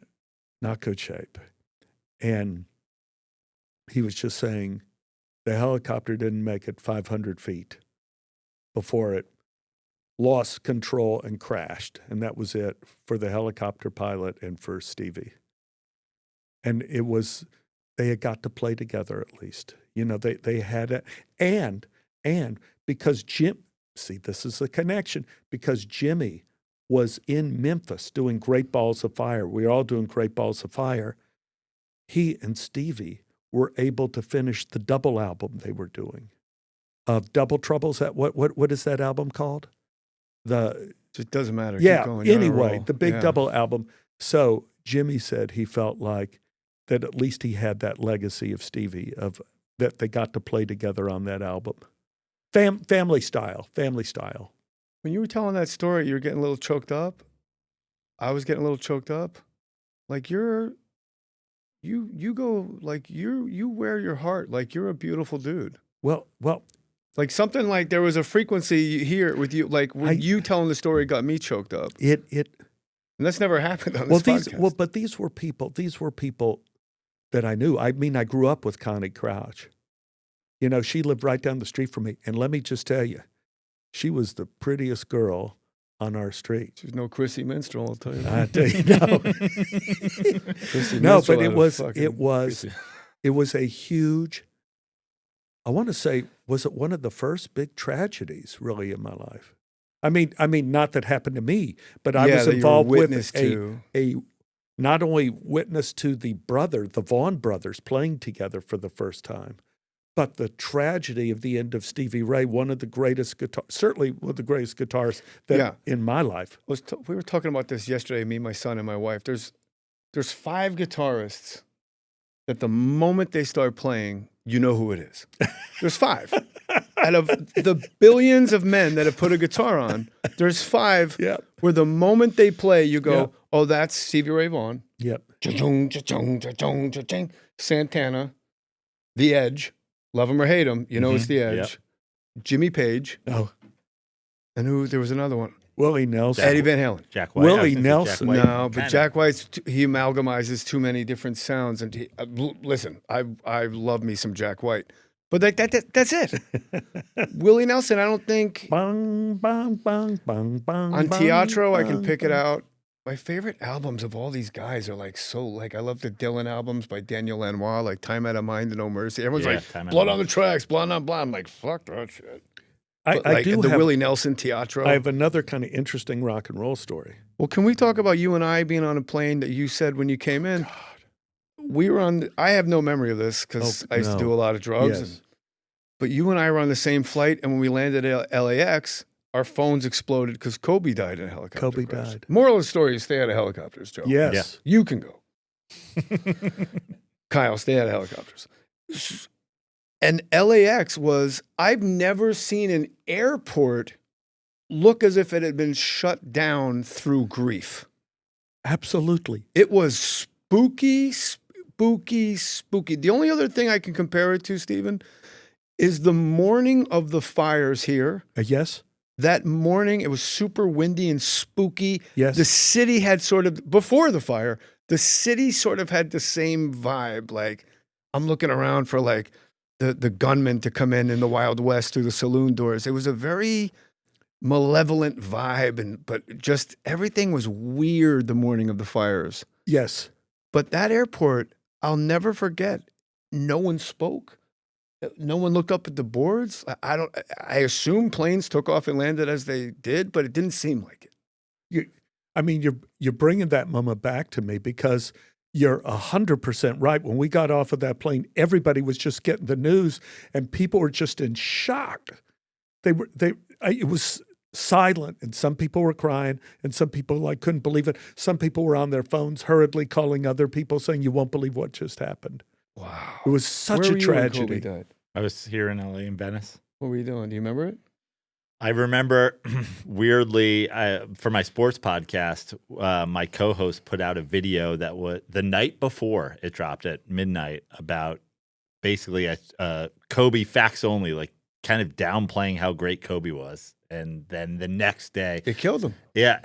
not good shape. And he was just saying the helicopter didn't make it 500 feet before it lost control and crashed. And that was it for the helicopter pilot and for Stevie. And it was, they had got to play together at least. You know, they had it. And because this is a connection, because Jimmy was in Memphis doing Great Balls of Fire. We were all doing Great Balls of Fire. He and Stevie were able to finish the double album they were doing of Double Troubles. What is that album called? It doesn't matter. Yeah. Keep going. You're on a Anyway, roll. the big double album. So Jimmy said he felt like that at least he had that legacy of Stevie, of that they got to play together on that album. Family style. When you were telling that story, you were getting a little choked up. I was getting a little choked up. Like you wear your heart like you're a beautiful dude. Well, like something like there was a frequency here with you, like when you telling the story got me choked up. And that's never happened on this podcast. But these were people that I knew. I mean, I grew up with Connie Crouch. You know, she lived right down the street from me. And let me just tell you, she was the prettiest girl on our street. She's no Chrissy Minstrel, I'll tell you that. I tell you, no. No, but it was a huge, I want to say, was it one of the first big tragedies really in my life? I mean, not that happened to me, but I was involved with a not only witness to the Vaughan brothers playing together for the first time, but the tragedy of the end of Stevie Ray, one of the greatest certainly one of the greatest guitarists in my life. We were talking about this yesterday, me, my son, and my wife. There's 5 guitarists that the moment they start playing, you know who it is. There's 5. Out of the billions of men that have put a guitar on, there's 5 where the moment they play, you go, oh, that's Stevie Ray Vaughan. Yep. Cha-chung, cha-chung, cha-chung, cha-chung. Santana, The Edge, love him or hate him, you know it's The Edge. Yep. Jimmy Page. Oh. And there was another one. Willie Nelson. Eddie Van Halen. Jack White. Willie Nelson. No, but Jack White's, he amalgamizes too many different sounds. And listen, I love me some Jack White. But that's it. Willie Nelson, I don't think. Bang, bang, bang, bang, bang. On Teatro, I can pick it out. My favorite albums of all these guys are I love the Dylan albums by Daniel Lanois, like Time Out of Mind and No Mercy. Everyone's like, blood on the tracks, blonde on blonde. I'm like, fuck that shit. I do have Willie Nelson Teatro. I have another kind of interesting rock and roll story. Well, can we talk about you and I being on a plane that you said when you came in? God. We were on. I have no memory of this because I used to do a lot of drugs. Yes. But you and I were on the same flight, and when we landed at LAX, our phones exploded because Kobe died in a helicopter Kobe crash. died. Moral of the story is stay out of helicopters, Joe. Yes. Yeah. You can go. Kyle, stay out of helicopters. And LAX I've never seen an airport look as if it had been shut down through grief. Absolutely. It was spooky, spooky, spooky. The only other thing I can compare it to, Stephen, is the morning of the fires here. Yes. That morning, it was super windy and spooky. Yes. The city had before the fire, the city sort of had the same vibe. Like, I'm looking around for the gunman to come in the Wild West through the saloon doors. It was a very malevolent vibe, but just everything was weird the morning of the fires. Yes. But that airport, I'll never forget. No one spoke. No one looked up at the boards. I assume planes took off and landed as they did, but it didn't seem like it. You're bringing that moment back to me because you're 100% right. When we got off of that plane, everybody was just getting the news, and people were just in shock. It was silent, and some people were crying, and some people couldn't believe it. Some people were on their phones hurriedly calling other people saying, "You won't believe what just happened." Wow. It was such a tragedy. Kobe died? I was here in LA in Venice. What were you doing? Do you remember it? I remember weirdly for my sports podcast, my co-host put out a video that was the night before it dropped at midnight about basically a Kobe facts only, like kind of downplaying how great Kobe was. And then the next day, they killed him. Yeah,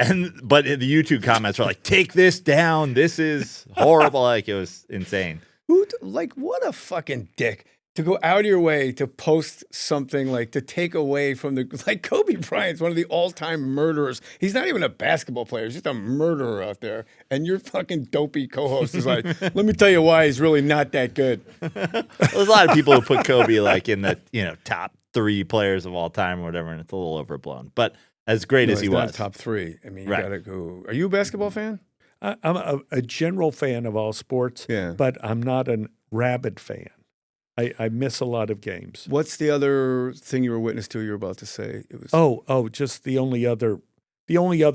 but the YouTube comments were like, "Take this down. This is horrible." Like, it was insane. What a fucking dick to go out of your way to post something to take away from Kobe Bryant's one of the all-time murderers. He's not even a basketball player. He's just a murderer out there. And your fucking dopey co-host is like, let me tell you why he's really not that good. There's a lot of people who put Kobe in the top 3 players of all time or whatever, and it's a little overblown. But as great as he was. Top 3. I mean, you gotta go. Are you a basketball fan? I'm a general fan of all sports, but I'm not a rabid fan. I miss a lot of games. What's the other thing you were witness to? You were about to say it was. Just the only other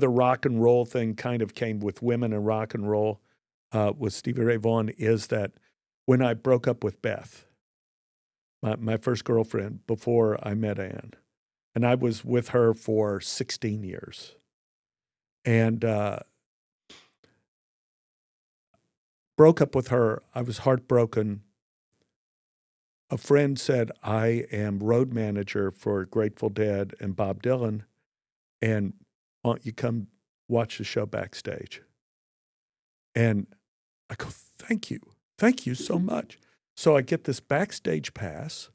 rock and roll thing kind of came with women in rock and roll with Stevie Ray Vaughan is that when I broke up with Beth, my first girlfriend before I met Ann, and I was with her for 16 years, and broke up with her. I was heartbroken. A friend said, "I am road manager for Grateful Dead and Bob Dylan, and why don't you come watch the show backstage?" And I go, "Thank you so much." So I get this backstage pass,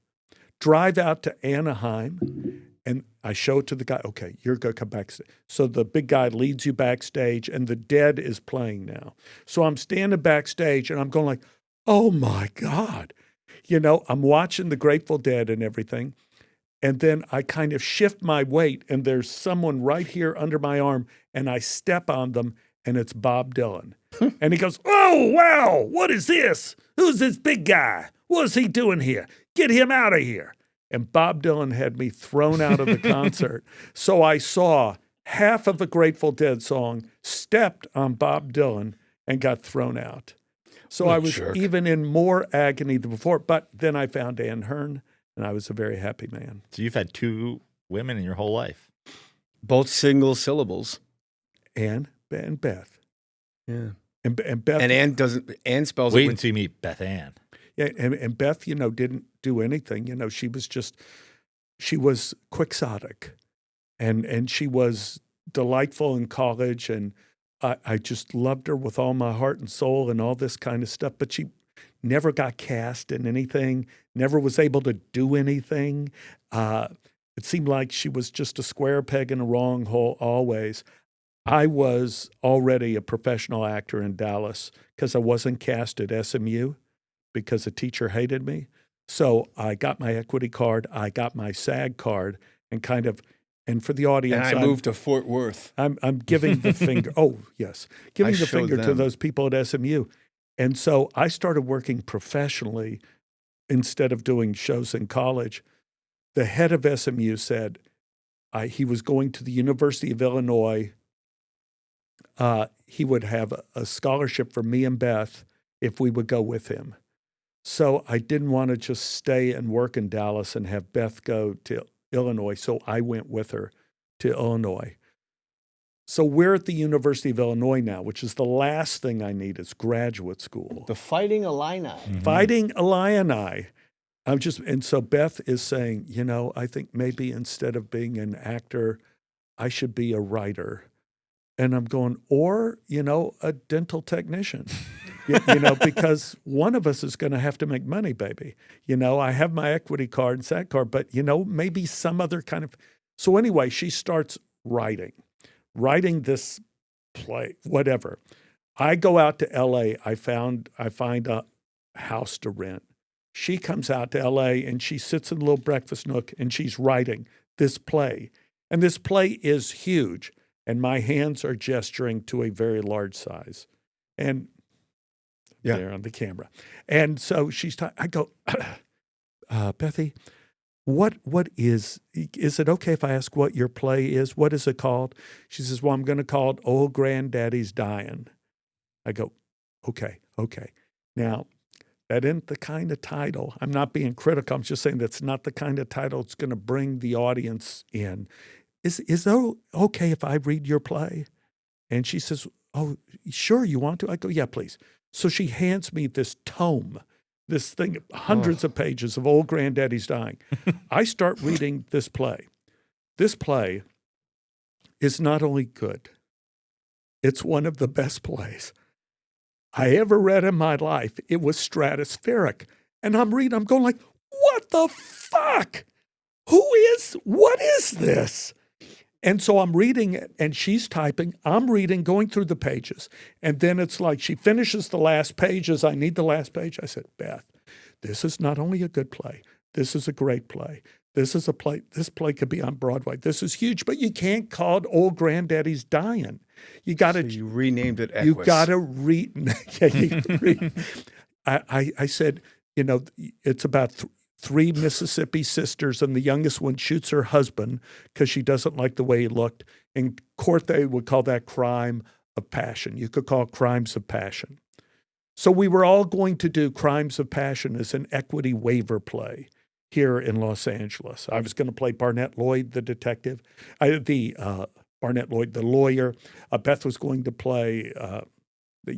drive out to Anaheim, and I show it to the guy. "Okay, you're going to come backstage." So the big guy leads you backstage, and the Dead is playing now. So I'm standing backstage, and I'm going like, "Oh, my God." I'm watching the Grateful Dead and everything, and then I kind of shift my weight, and there's someone right here under my arm, and I step on them, and it's Bob Dylan. And he goes, "Oh, wow, what is this? Who's this big guy? What is he doing here? Get him out of here." And Bob Dylan had me thrown out of the concert. So I saw half of a Grateful Dead song, stepped on Bob Dylan, and got thrown out. So What a I was jerk. even in more agony than before. But then I found Ann Hearn, and I was a very happy man. So you've had 2 women in your whole life. Both single syllables. Ann and Beth. Yeah. And Beth. And Ann spells Wait it with until you meet Beth Ann. Yeah, and Beth, didn't do anything. She was quixotic, and she was delightful in college, and I just loved her with all my heart and soul and all this kind of stuff. But she never got cast in anything, never was able to do anything. It seemed like she was just a square peg in a wrong hole always. I was already a professional actor in Dallas because I wasn't cast at SMU because a teacher hated me. So I got my equity card, I got my SAG card, and for the audience, and I moved to Fort Worth. I'm giving the finger. Oh, yes. Giving the showed finger to them. those people at SMU. And so I started working professionally instead of doing shows in college. The head of SMU said he was going to the University of Illinois. He would have a scholarship for me and Beth if we would go with him. So I didn't want to just stay and work in Dallas and have Beth go to Illinois. So I went with her to Illinois. So we're at the University of Illinois now, which is the last thing I need is graduate school. The Fighting Illini. Fighting Illini. And so Beth is saying, I think maybe instead of being an actor, I should be a writer. And I'm going, or, a dental technician, because one of us is going to have to make money, baby. I have my equity card and SAG card, but, maybe some other kind of. So anyway, she starts writing this play, whatever. I go out to LA. I find a house to rent. She comes out to LA and she sits in a little breakfast nook and she's writing this play. And this play is huge. And my hands are gesturing to a very large size. And there on the camera. And so I go, Bethy, what is it okay if I ask what your play is? What is it called? She says, well, I'm going to call it Old Granddaddy's Dying. I go, okay. Now, that isn't the kind of title. I'm not being critical. I'm just saying that's not the kind of title that's going to bring the audience in. Is it okay if I read your play? And she says, oh, sure, you want to? I go, yeah, please. So she hands me this tome, this thing, hundreds of pages of Old Granddaddy's Dying. I start reading this play. This play is not only good, it's one of the best plays I ever read in my life. It was stratospheric. And I'm going like, what the fuck? What is this? And so I'm reading it, and she's typing. I'm reading, going through the pages. And then it's like she finishes the last pages. I need the last page. I said, Beth, this is not only a good play. This is a great play. This play could be on Broadway. This is huge, but you can't call it Old Granddaddy's Dying. You got to. So you renamed it Equus. You got to read. I said, it's about three Mississippi sisters, and the youngest one shoots her husband because she doesn't like the way he looked. In court, they would call that crime of passion. You could call it crimes of passion. So we were all going to do Crimes of Passion as an equity waiver play here in Los Angeles. I was going to play Barnett Lloyd, the detective, Barnett Lloyd, the lawyer. Beth was going to play the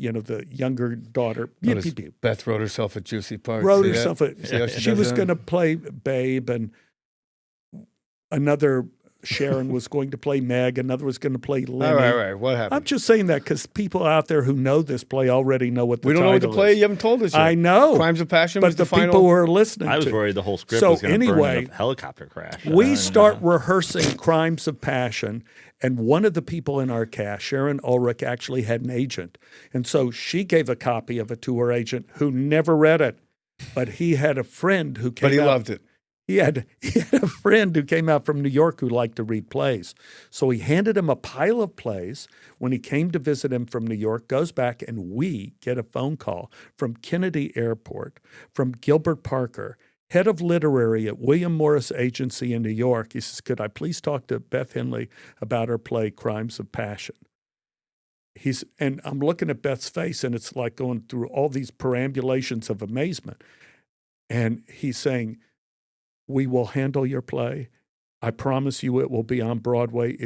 younger daughter. Beth wrote herself a juicy part. She was going to play Babe, and another Sharon was going to play Meg, another was going to play Lenny. All right. What happened? I'm just saying that because people out there who know this play already know what the title is. We don't know what the play. You haven't told us yet. I know. Crimes of Passion but was the final. But the people who are listening I was to, worried the whole script was going to burn in a helicopter crash. We start rehearsing Crimes of Passion, and one of the people in our cast, Sharon Ulrich, actually had an agent. And so she gave a copy of it to her agent who never read it. But he had a friend who came But he out. loved it. He had a friend who came out from New York who liked to read plays. So he handed him a pile of plays. When he came to visit him from New York, goes back, and we get a phone call from Kennedy Airport, from Gilbert Parker, head of literary at William Morris Agency in New York. He says, could I please talk to Beth Henley about her play, Crimes of Passion? And I'm looking at Beth's face, and it's like going through all these perambulations of amazement. And he's saying, we will handle your play. I promise you it will be on Broadway.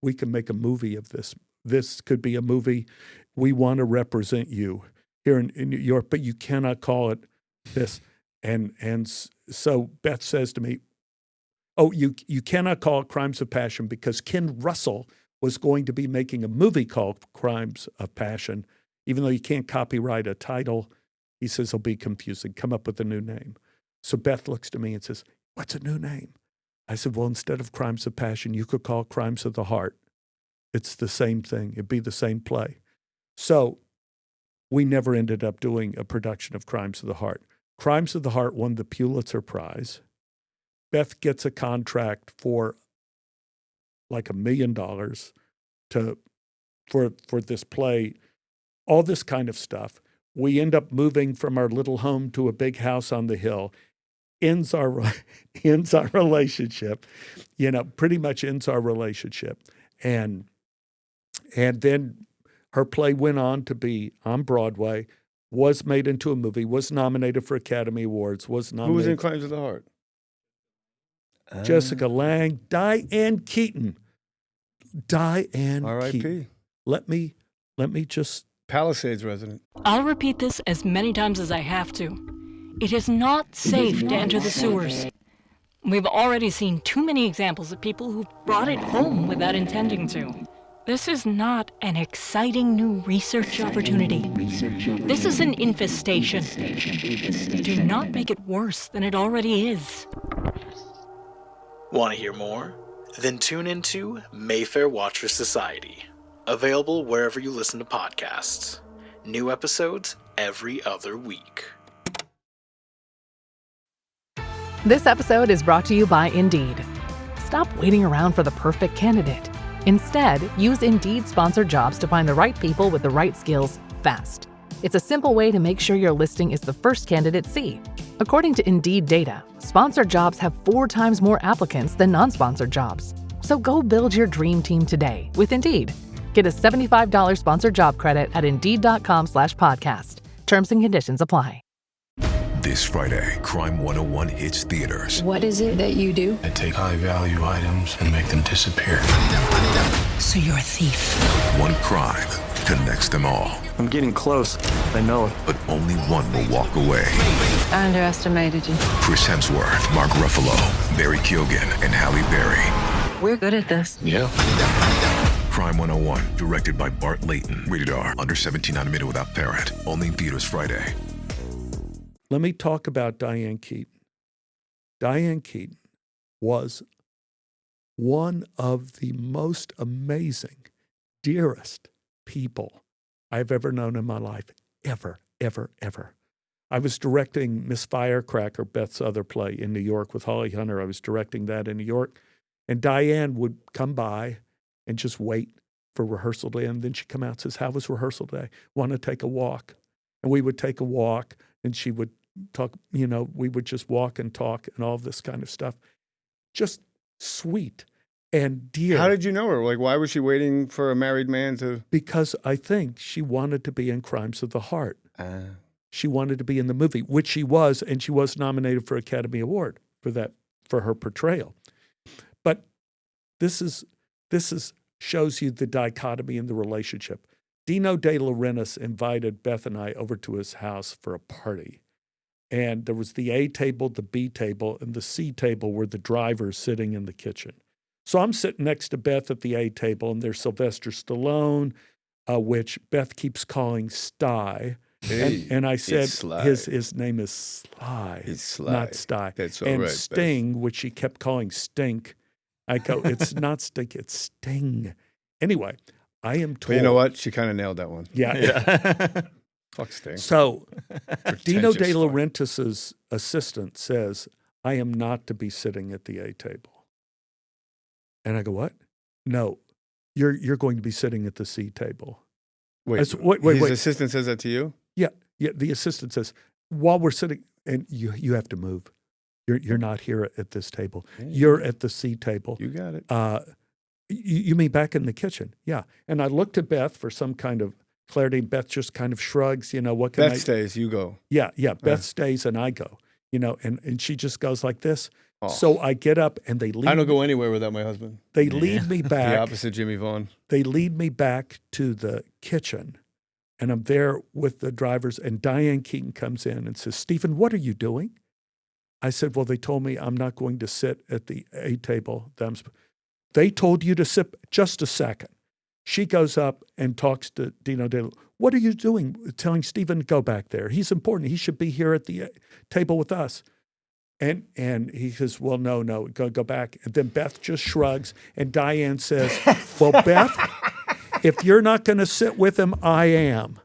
We can make a movie of this. This could be a movie. We want to represent you here in New York, but you cannot call it this. And so Beth says to me, oh, you cannot call it Crimes of Passion because Ken Russell was going to be making a movie called Crimes of Passion. Even though you can't copyright a title, he says it'll be confusing. Come up with a new name. So Beth looks to me and says, what's a new name? I said, well, instead of Crimes of Passion, you could call it Crimes of the Heart. It's the same thing. It'd be the same play. So we never ended up doing a production of Crimes of the Heart. Crimes of the Heart won the Pulitzer Prize. Beth gets a contract for like $1 million for this play, all this kind of stuff. We end up moving from our little home to a big house on the hill. Ends our relationship, pretty much ends our relationship. And then her play went on to be on Broadway, was made into a movie, was nominated for Academy Awards, was nominated. Who was in Crimes of the Heart? Jessica Lange, Diane Keaton. R.I.P. Keaton. Let me just... Palisades resident. I'll repeat this as many times as I have to. It is not safe to enter the sewers. We've already seen too many examples of people who brought it home without intending to. This is not an exciting new research opportunity. This is an infestation. Do not make it worse than it already is. Want to hear more? Then tune into Mayfair Watcher Society. Available wherever you listen to podcasts. New episodes every other week. This episode is brought to you by Indeed. Stop waiting around for the perfect candidate. Instead, use Indeed sponsored jobs to find the right people with the right skills fast. It's a simple way to make sure your listing is the first candidates see. According to Indeed data, sponsored jobs have 4 times more applicants than non-sponsored jobs. So go build your dream team today with Indeed. Get a $75 sponsored job credit at Indeed.com/podcast. Terms and conditions apply. This Friday, Crime 101 hits theaters. What is it that you do? I take high-value items and make them disappear. So you're a thief. One crime connects them all. I'm getting close. I know it. But only one will walk away. I underestimated you. Chris Hemsworth, Mark Ruffalo, Barry Keoghan, and Halle Berry. We're good at this. Yeah. Crime 101, directed by Bart Layton. Rated R, under 17 on admitted without parent. Only in theaters Friday. Let me talk about Diane Keaton. Diane Keaton was one of the most amazing, dearest people I've ever known in my life. Ever, ever, ever. I was directing Miss Firecracker, Beth's other play, in New York with Holly Hunter. I was directing that in New York. And Diane would come by and just wait for rehearsal day. And then she'd come out and says, how was rehearsal day? Want to take a walk? And we would take a walk. And she would talk, we would just walk and talk and all of this kind of stuff. Just sweet and dear. How did you know her? Like, why was she waiting for a married man to? Because I think she wanted to be in Crimes of the Heart. She wanted to be in the movie, which she was, and she was nominated for Academy Award for her portrayal. But this shows you the dichotomy in the relationship. Dino De Laurentiis invited Beth and I over to his house for a party. And there was the A table, the B table, and the C table were the drivers sitting in the kitchen. So I'm sitting next to Beth at the A table, and there's Sylvester Stallone, which Beth keeps calling Sty. Hey, and I said Sly. his name is Sly, It's Sly. not Sty. That's all and right, Sting, which she kept calling Stink. I go, it's not Stink, it's Sting. Anyway, I am told. But you know what? She kind of nailed that one. Yeah. Fuck Sting. So Dino De Pretentious fuck. Laurentiis' assistant says, I am not to be sitting at the A table. And I go, what? No, you're going to be sitting at the C table. Wait, His assistant says that to you? Yeah. The assistant says, while we're sitting, and you have to move. You're not here at this table. You're at the C table. You got it. You mean back in the kitchen? Yeah. And I looked at Beth for some kind of clarity. Beth just kind of shrugs, what can Beth stays, you go. Yeah. Beth stays and I go, and she just goes like this. Oh. So I get up and they lead I don't go anywhere without my husband. They lead me back. The opposite Jimmy Vaughan. They lead me back to the kitchen, and I'm there with the drivers, and Diane Keaton comes in and says, Stephen, what are you doing? I said, well, they told me I'm not going to sit at the A table. They told you to sit just a second. She goes up and talks to Dino De. What are you doing? Telling Stephen to go back there. He's important. He should be here at the table with us. And he says, well, no, go back. And then Beth just shrugs, and Diane says, well, Beth, if you're not going to sit with him, I am.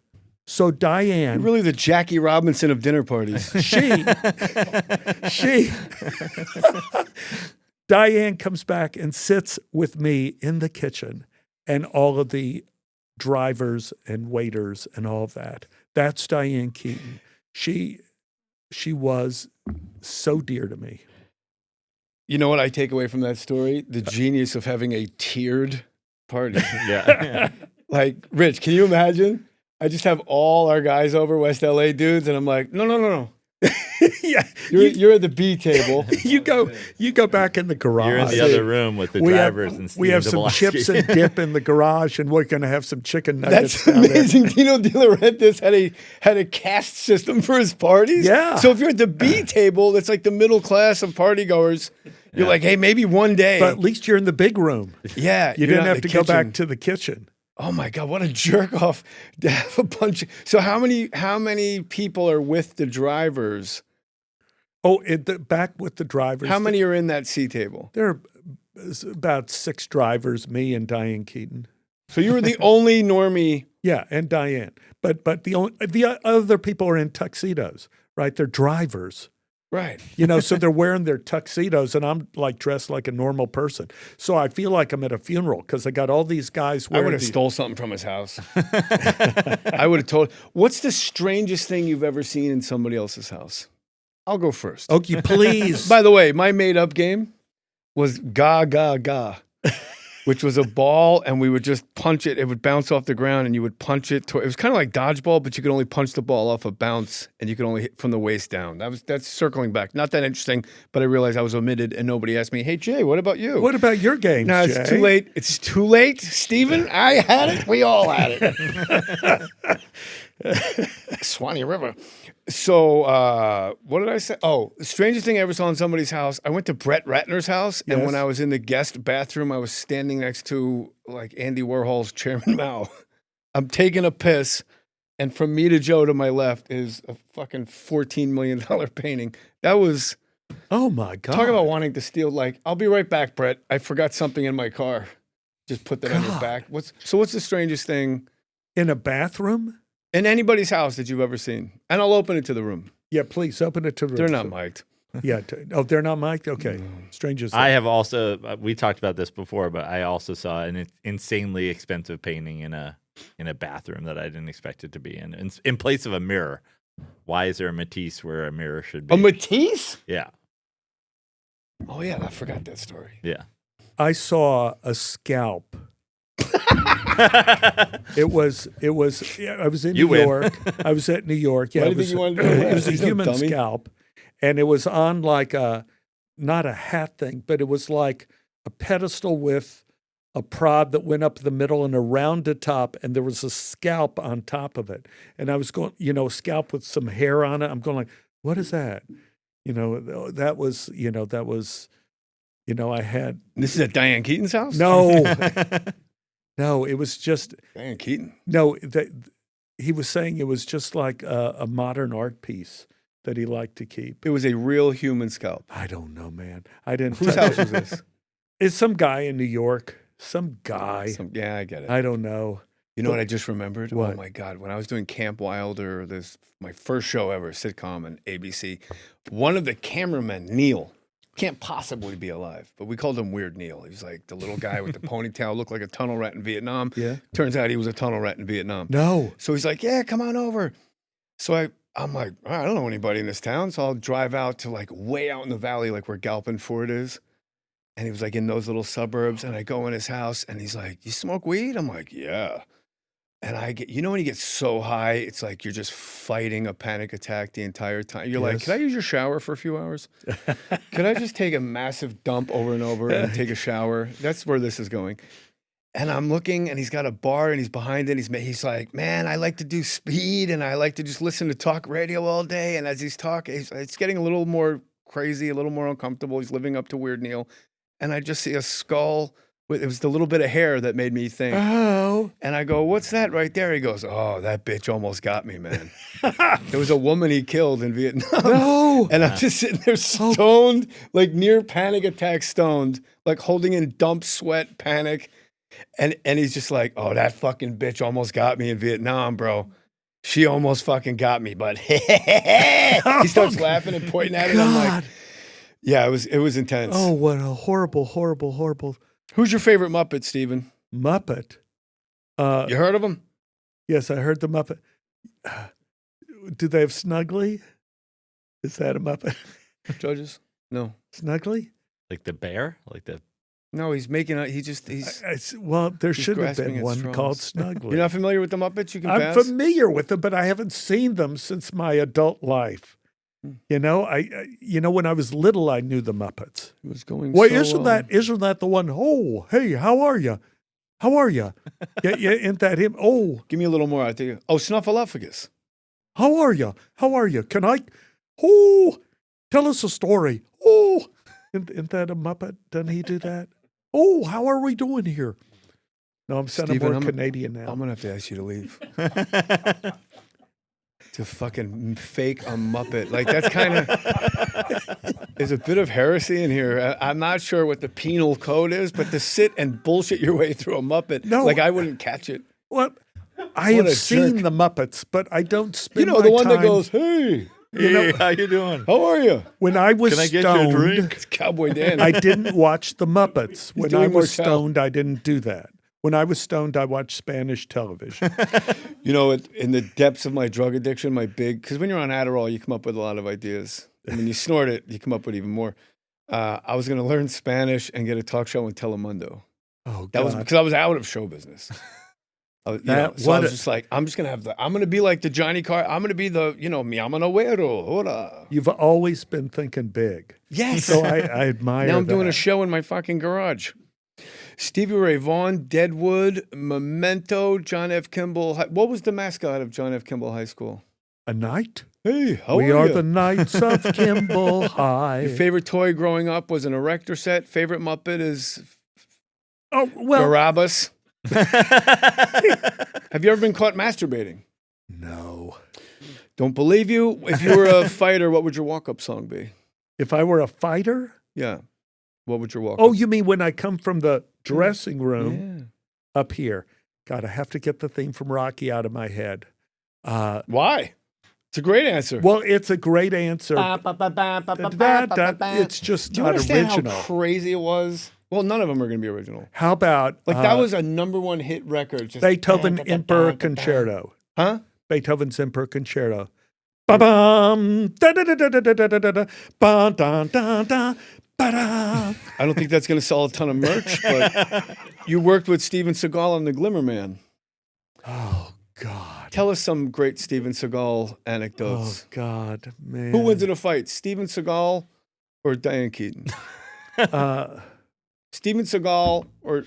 So Diane... You're really the Jackie Robinson of dinner parties. Diane comes back and sits with me in the kitchen, and all of the drivers and waiters and all of that. That's Diane Keaton. She was so dear to me. You know what I take away from that story? The genius of having a tiered party. Yeah. Like, Rich, can you imagine? I just have all our guys over, West LA dudes, and I'm like, no. Yeah, you're at the B table. You go back in the garage. You're in the other room with the drivers and Stephen we have some Tobolowsky. chips and dip in the garage, and we're going to have some chicken nuggets. That's amazing. Dino De Laurentiis had a caste system for his parties. Yeah. So if you're at the B table, that's like the middle class of partygoers. You're like, hey, maybe one day. But at least you're in the big room. Yeah. You didn't have to go back to the kitchen. Oh my God, what a jerk off to have a bunch. So how many people are with the drivers? Oh, back with the drivers. How many are in that C table? There are about 6 drivers, me and Diane Keaton. So you were the only normie. Yeah, and Diane. But the other people are in tuxedos, right? They're drivers. Right. So they're wearing their tuxedos, and I'm like dressed like a normal person. So I feel like I'm at a funeral because I got all these guys wearing. I would have stole something from his house. I would have told. What's the strangest thing you've ever seen in somebody else's house? I'll go first. Okay, please. By the way, my made-up game was ga ga ga, which was a ball, and we would just punch it. It would bounce off the ground, and you would punch it. It was kind of like dodgeball, but you could only punch the ball off a bounce, and you could only hit from the waist down. That's circling back. Not that interesting, but I realized I was omitted, and nobody asked me, hey, Jay, what about you? What about your games, No, Jay? it's too late. It's too late, Stephen. I had it. We all had it. Swanee River. So what did I say? Oh, the strangest thing I ever saw in somebody's house. I went to Brett Ratner's house, and when I was in the guest bathroom, I was standing next to like Andy Warhol's Chairman Mao. I'm taking a piss, and from me to Joe to my left is a fucking $14 million painting. That was... Oh, my God. Talk about wanting to steal. Like, I'll be right back, Brett. I forgot something in my car. Just put that on your back. What's the strangest thing? In a bathroom? In anybody's house that you've ever seen. And I'll open it to the room. Yeah, please open it to the room. They're not mic'd. Yeah. They're not mic'd? Okay. Strangest. I have also, we talked about this before, but I also saw an insanely expensive painting in a bathroom that I didn't expect it to be in place of a mirror. Why is there a Matisse where a mirror should be? A Matisse? Yeah. Oh, yeah. I forgot that story. Yeah. I saw a scalp. I was in New York. I was at New York. Yeah, Why do you think you wanted to do that? It was a He's no human dummy. scalp, and it was on like not a hat thing, but it was like a pedestal with a prod that went up the middle and a rounded top, and there was a scalp on top of it. And I was going, a scalp with some hair on it. I'm going like, what is that? That was, I had. This is at Diane Keaton's house? No. No, it was just Diane Keaton. No, he was saying it was just like a modern art piece that he liked to keep. It was a real human scalp. I don't know, man. I didn't. Whose house was this? It's some guy in New York. Some guy. Yeah, I get it. I don't know. You know what I just remembered? What? Oh my God. When I was doing Camp Wilder, my first show ever, sitcom on ABC, one of the cameramen, Neil, can't possibly be alive, but we called him Weird Neil. He was like the little guy with the ponytail, looked like a tunnel rat in Vietnam. Yeah. Turns out he was a tunnel rat in Vietnam. No. So he's like, yeah, come on over. So I'm like, I don't know anybody in this town. So I'll drive out to like way out in the valley, like where Galpin Ford is. And he was like in those little suburbs. And I go in his house and he's like, you smoke weed? I'm like, yeah. And I get, when you get so high, it's like you're just fighting a panic attack the entire time. You're like, can I use your shower for a few hours? Could I just take a massive dump over and over and take a shower? That's where this is going. And I'm looking and he's got a bar and he's behind it. He's like, man, I like to do speed and I like to just listen to talk radio all day. And as he's talking, it's getting a little more crazy, a little more uncomfortable. He's living up to Weird Neil. And I just see a skull. It was the little bit of hair that made me think. Oh. And I go, what's that right there? He goes, oh, that bitch almost got me, man. There was a woman he killed in Vietnam. No. And I'm just sitting there stoned, like near panic attack stoned, like holding in dump sweat panic. And he's just like, oh, that fucking bitch almost got me in Vietnam, bro. She almost fucking got me, but he starts laughing and pointing at it. I'm like, yeah, it was intense. Oh, what a horrible, horrible, horrible. Who's your favorite Muppet, Stephen? Muppet. You heard of him? Yes, I heard the Muppet. Do they have Snuggly? Is that a Muppet? Judges? No. Snuggly? Like the bear? No, he's making well, there should have grasping been at one straws. called Snuggly. You're not familiar with the Muppets? You can I'm pass? familiar with them, but I haven't seen them since my adult life. You know, when I was little, I knew the Muppets. It was going. Well, so isn't that the one? Oh, hey, how are you? How are you? Yeah, isn't that him? Oh, give me a little more. I think. Oh, Snuffleupagus. How are you? How are you? Can I? Oh, tell us a story. Oh, isn't that a Muppet? Doesn't he do that? Oh, how are we doing here? No, I'm sounding more Canadian now. I'm gonna have to ask you to leave. To fucking fake a Muppet. Like, that's kind of, there's a bit of heresy in here. I'm not sure what the penal code is, but to sit and bullshit your way through a Muppet, like I wouldn't catch it. What? I have seen the Muppets, but I don't spend the one that goes, hey. Hey, how you doing? How are you? When I was Can I get stoned, you a drink? It's Cowboy Dan. I didn't watch the Muppets. When doing I was Martel. stoned, I didn't do that. When I was stoned, I watched Spanish television. In the depths of my drug addiction, because when you're on Adderall, you come up with a lot of ideas. And when you snort it, you come up with even more. I was going to learn Spanish and get a talk show in Telemundo. Oh, God. That was because I was out of show business. So I was just like, I'm going to be like the Johnny Carr. I'm going to be the, mi llamo Güero. Hola. You've always been thinking big. Yes. So I admire Now I'm that. doing a show in my fucking garage. Stevie Ray Vaughan, Deadwood, Memento, John F. Kimball. What was the mascot of John F. Kimball High School? A knight? Hey, how we are are you? the Knights of Kimball High. Your favorite toy growing up was an erector set. Favorite Muppet is Barabbas. Have you ever been caught masturbating? No. Don't believe you. If you were a fighter, what would your walk-up song be? If I were a fighter? Yeah. What would your walk-up? Oh, you mean when I come from the dressing room up here? God, I have to get the theme from Rocky out of my head. Why? It's a great answer. Well, it's a great answer. It's just Do you not understand original. how crazy it was? Well, none of them are going to be original. How about that was a number one hit record. Just Beethoven Emperor Concerto? Huh? Beethoven's Emperor Concerto. Ba-bum, da-da-da-da-da-da-da-da, ba-da-da-da, ba-da. I don't think that's going to sell a ton of merch, but you worked with Steven Seagal on The Glimmer Man. Oh, God. Tell us some great Steven Seagal anecdotes. Oh, God, man. Who wins in a fight, Steven Seagal or Diane Keaton? Steven Seagal or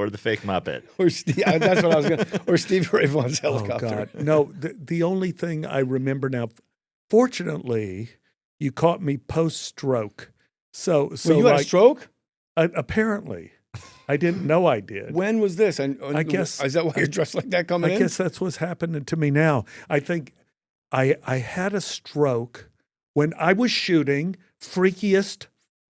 the fake Muppet. That's what I was going to. Or Stevie Ray Vaughan's helicopter. Oh, God. No, the only thing I remember now, fortunately, you caught me post-stroke. So you had a stroke? Apparently. I didn't know I did. When was this? I guess. Is that why you're dressed like that coming in? I guess that's what's happening to me now. I think I had a stroke when I was shooting Freakiest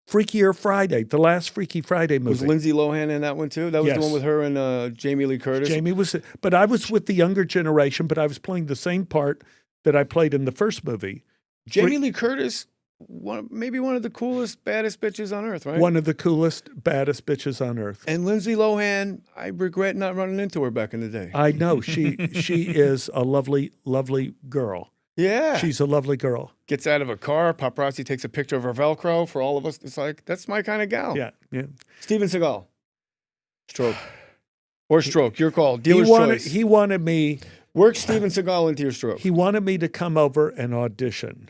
Freakier Friday, the last Freaky Friday movie. Was Lindsay Lohan in that one too? That was the Yes. one with her and Jamie Lee Curtis. Jamie was, but I was with the younger generation, but I was playing the same part that I played in the first movie. Jamie Lee Curtis, maybe one of the coolest, baddest bitches on earth, right? One of the coolest, baddest bitches on earth. And Lindsay Lohan, I regret not running into her back in the day. I know she is a lovely, lovely girl. Yeah. She's a lovely girl. Gets out of a car, paparazzi takes a picture of her Velcro for all of us. It's like, that's my kind of gal. Yeah. Steven Seagal. Stroke. Or stroke, your call. Dealer's choice. He wanted me. Work Steven Seagal into your stroke. He wanted me to come over and audition.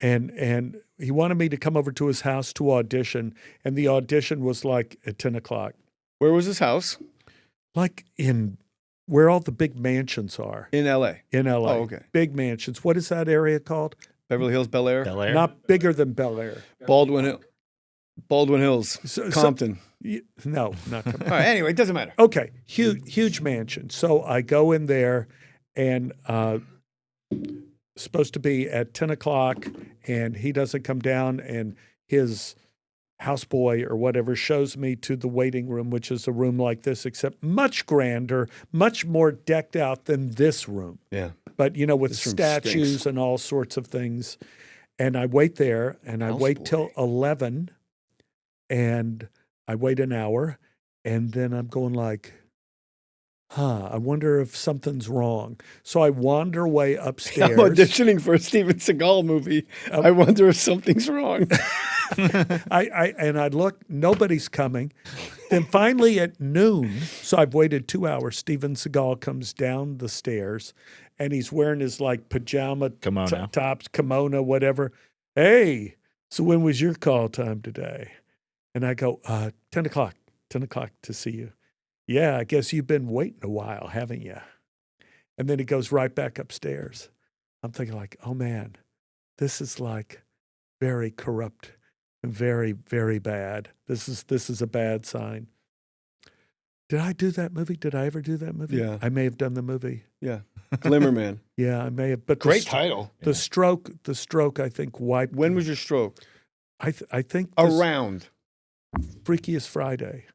And he wanted me to come over to his house to audition. And the audition was like at 10 o'clock. Where was his house? Like in where all the big mansions are. In L.A.? In L.A. Oh, okay. Big mansions. What is that area called? Beverly Hills, Bel Air? Bel Air? Not bigger than Bel Air. Baldwin Hills, Compton. No, not Compton. All right, anyway, it doesn't matter. Okay, huge mansion. So I go in there and supposed to be at 10 o'clock and he doesn't come down and his houseboy or whatever shows me to the waiting room, which is a room like this, except much grander, much more decked out than this room. Yeah. But, you know, with This room statues stinks. and all sorts of things. And I wait there and I wait till 11 and I wait an hour and then I'm going like, I wonder if something's wrong. So I wander way upstairs. I'm auditioning for a Steven Seagal movie. I wonder if something's wrong. I look, nobody's coming. Then finally at noon, so I've waited 2 hours, Steven Seagal comes down the stairs and he's wearing his like pajama tops, kimono, whatever. Hey, so when was your call time today? And I go, 10 o'clock to see you. Yeah, I guess you've been waiting a while, haven't you? And then he goes right back upstairs. I'm thinking like, oh man, this is like very corrupt and very, very bad. This is a bad sign. Did I do that movie? Did I ever do that movie? Yeah. I may have done the movie. Yeah. Glimmer Man. Yeah, I may have. But Great title. The stroke, I think, wiped. When was your stroke? I think Around. Freakiest Friday.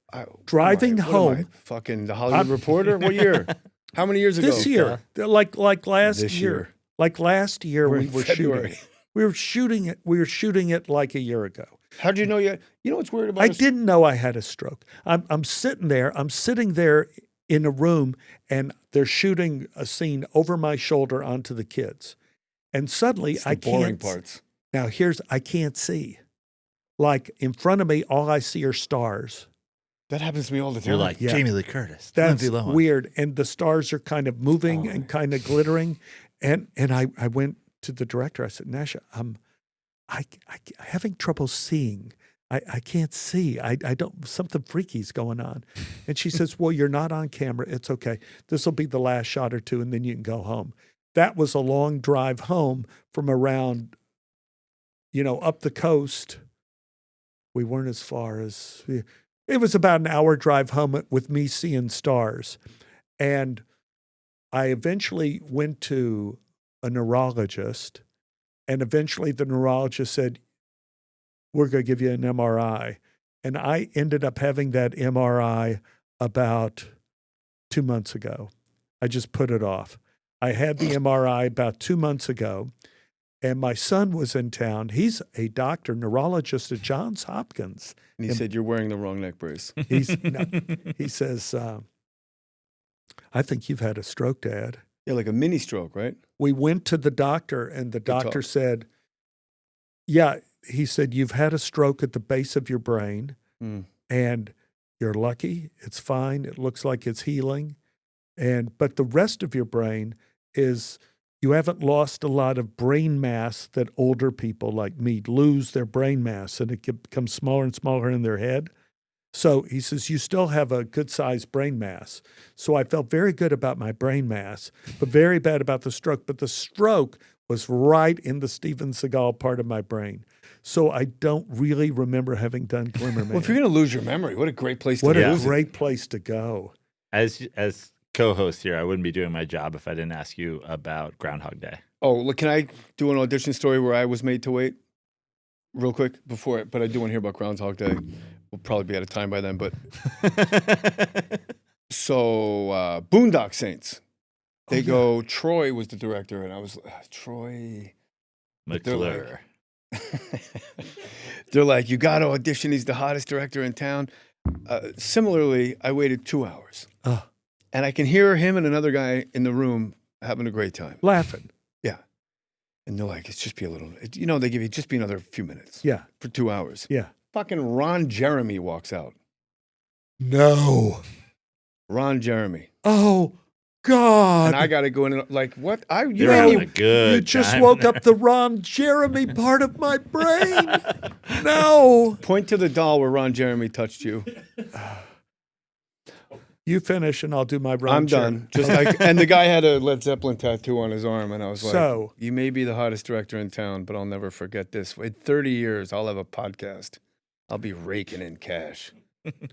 Driving home. Fucking The Hollywood Reporter? What year? How many years ago? This year. Like last This year. year. Like last year We're we in were February. shooting. We were shooting it like a year ago. How did you know you know what's weird about I us? didn't know I had a stroke. I'm sitting there in a room and they're shooting a scene over my shoulder onto the kids. And suddenly It's the I boring can't parts. Now I can't see. Like in front of me, all I see are stars. That happens to me all the time. You're like Jamie Lee Curtis. That's Lindsay Lohan. weird. And the stars are kind of moving and kind of glittering. And I went to the director. I said, Nasha, I'm having trouble seeing. I can't see. I don't, something freaky's going on. And she says, well, you're not on camera. It's okay. This will be the last shot or two and then you can go home. That was a long drive home from around, up the coast. We weren't as far as, it was about an hour drive home with me seeing stars. And I eventually went to a neurologist, and eventually the neurologist said, we're going to give you an MRI. And I ended up having that MRI about 2 months ago. I just put it off. I had the MRI about 2 months ago, and my son was in town. He's a doctor, neurologist at Johns Hopkins. And he said, you're wearing the wrong neck brace. He says, I think you've had a stroke, Dad. Yeah, like a mini stroke, right? We went to the doctor, and the doctor said, yeah, he said, you've had a stroke at the base of your brain, and you're lucky. It's fine. It looks like it's healing. But the rest of your brain is, you haven't lost a lot of brain mass that older people like me lose their brain mass, and it becomes smaller and smaller in their head. So he says, you still have a good-sized brain mass. So I felt very good about my brain mass, but very bad about the stroke. But the stroke was right in the Steven Seagal part of my brain. So I don't really remember having done Glimmer Man. Well, if you're going to lose your memory, what a great place to What lose a great place to go. As co-host here, I wouldn't be doing my job if I didn't ask you about Groundhog Day. Oh, look, can I do an audition story where I was made to wait? real quick but I do want to hear about Groundhog Day. We'll probably be out of time by then, but so Boondock Saints. They go. Troy was the director, and I was Troy McClure. They're like, you got to audition. He's the hottest director in town. Similarly, I waited 2 hours, and I can hear him and another guy in the room having a great time, laughing. Yeah, and they're like, it's just be a little. They give you just be another few minutes. Yeah, for 2 hours. Yeah. Fucking Ron Jeremy walks out. No. Ron Jeremy. Oh, God. And I got to go in and like, what? You just woke up the Ron Jeremy part of my brain. No. Point to the doll where Ron Jeremy touched you. You finish and I'll do my Ron I'm Jeremy. done. Just like, and the guy had a Led Zeppelin tattoo on his arm, and I was like, So- you may be the hottest director in town, but I'll never forget this. In 30 years, I'll have a podcast. I'll be raking in cash,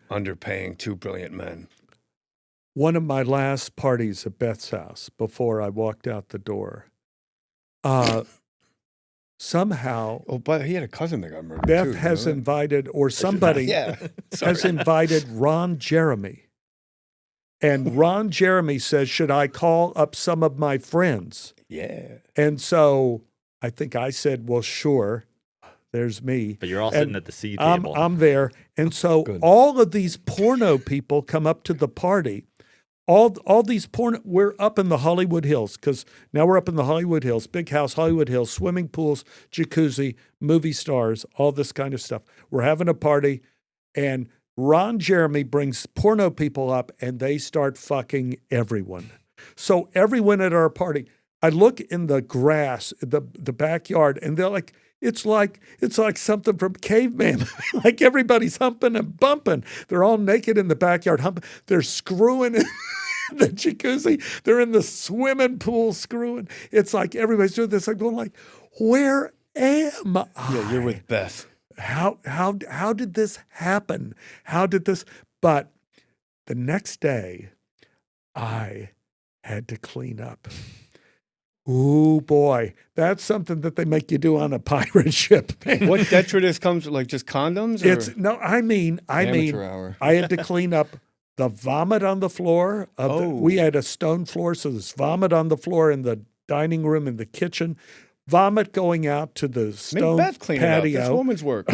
underpaying two brilliant men. One of my last parties at Beth's house before I walked out the door, somehow. Oh, but he had a cousin that got murdered. Beth too, has remember? invited, or somebody has invited Ron Jeremy. And Ron Jeremy says, should I call up some of my friends? Yeah. And so I think I said, well, sure. There's me. But you're all sitting at the C I'm, table. I'm there. And so all of these porno people come up to the party. All these porno, we're up in the Hollywood Hills, because now we're up in the Hollywood Hills, big house, Hollywood Hills, swimming pools, jacuzzi, movie stars, all this kind of stuff. We're having a party, and Ron Jeremy brings porno people up, and they start fucking everyone. So everyone at our party, I look in the grass, the backyard, and they're like, it's like something from Caveman. Like everybody's humping and bumping. They're all naked in the backyard humping. They're screwing in the jacuzzi. They're in the swimming pool screwing. It's like everybody's doing this. I'm going like, where am I? Yeah, you're with Beth. How did this happen? How did this? But the next day, I had to clean up. Ooh, boy. That's something that they make you do on a pirate ship, man. What detritus comes with, like just condoms? Or? I mean, Hour. I had to clean up the vomit on the floor. We had a stone floor, so there's vomit on the floor in the dining room, in the kitchen. Vomit going out to the stone Make Beth clean patio. it up. That's woman's work.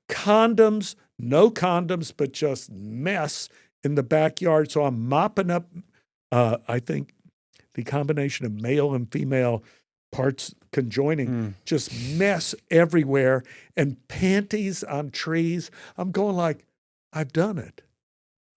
Condoms, no condoms, but just mess in the backyard. So I'm mopping up, I think, the combination of male and female parts conjoining, just mess everywhere, and panties on trees. I'm going like, I've done it.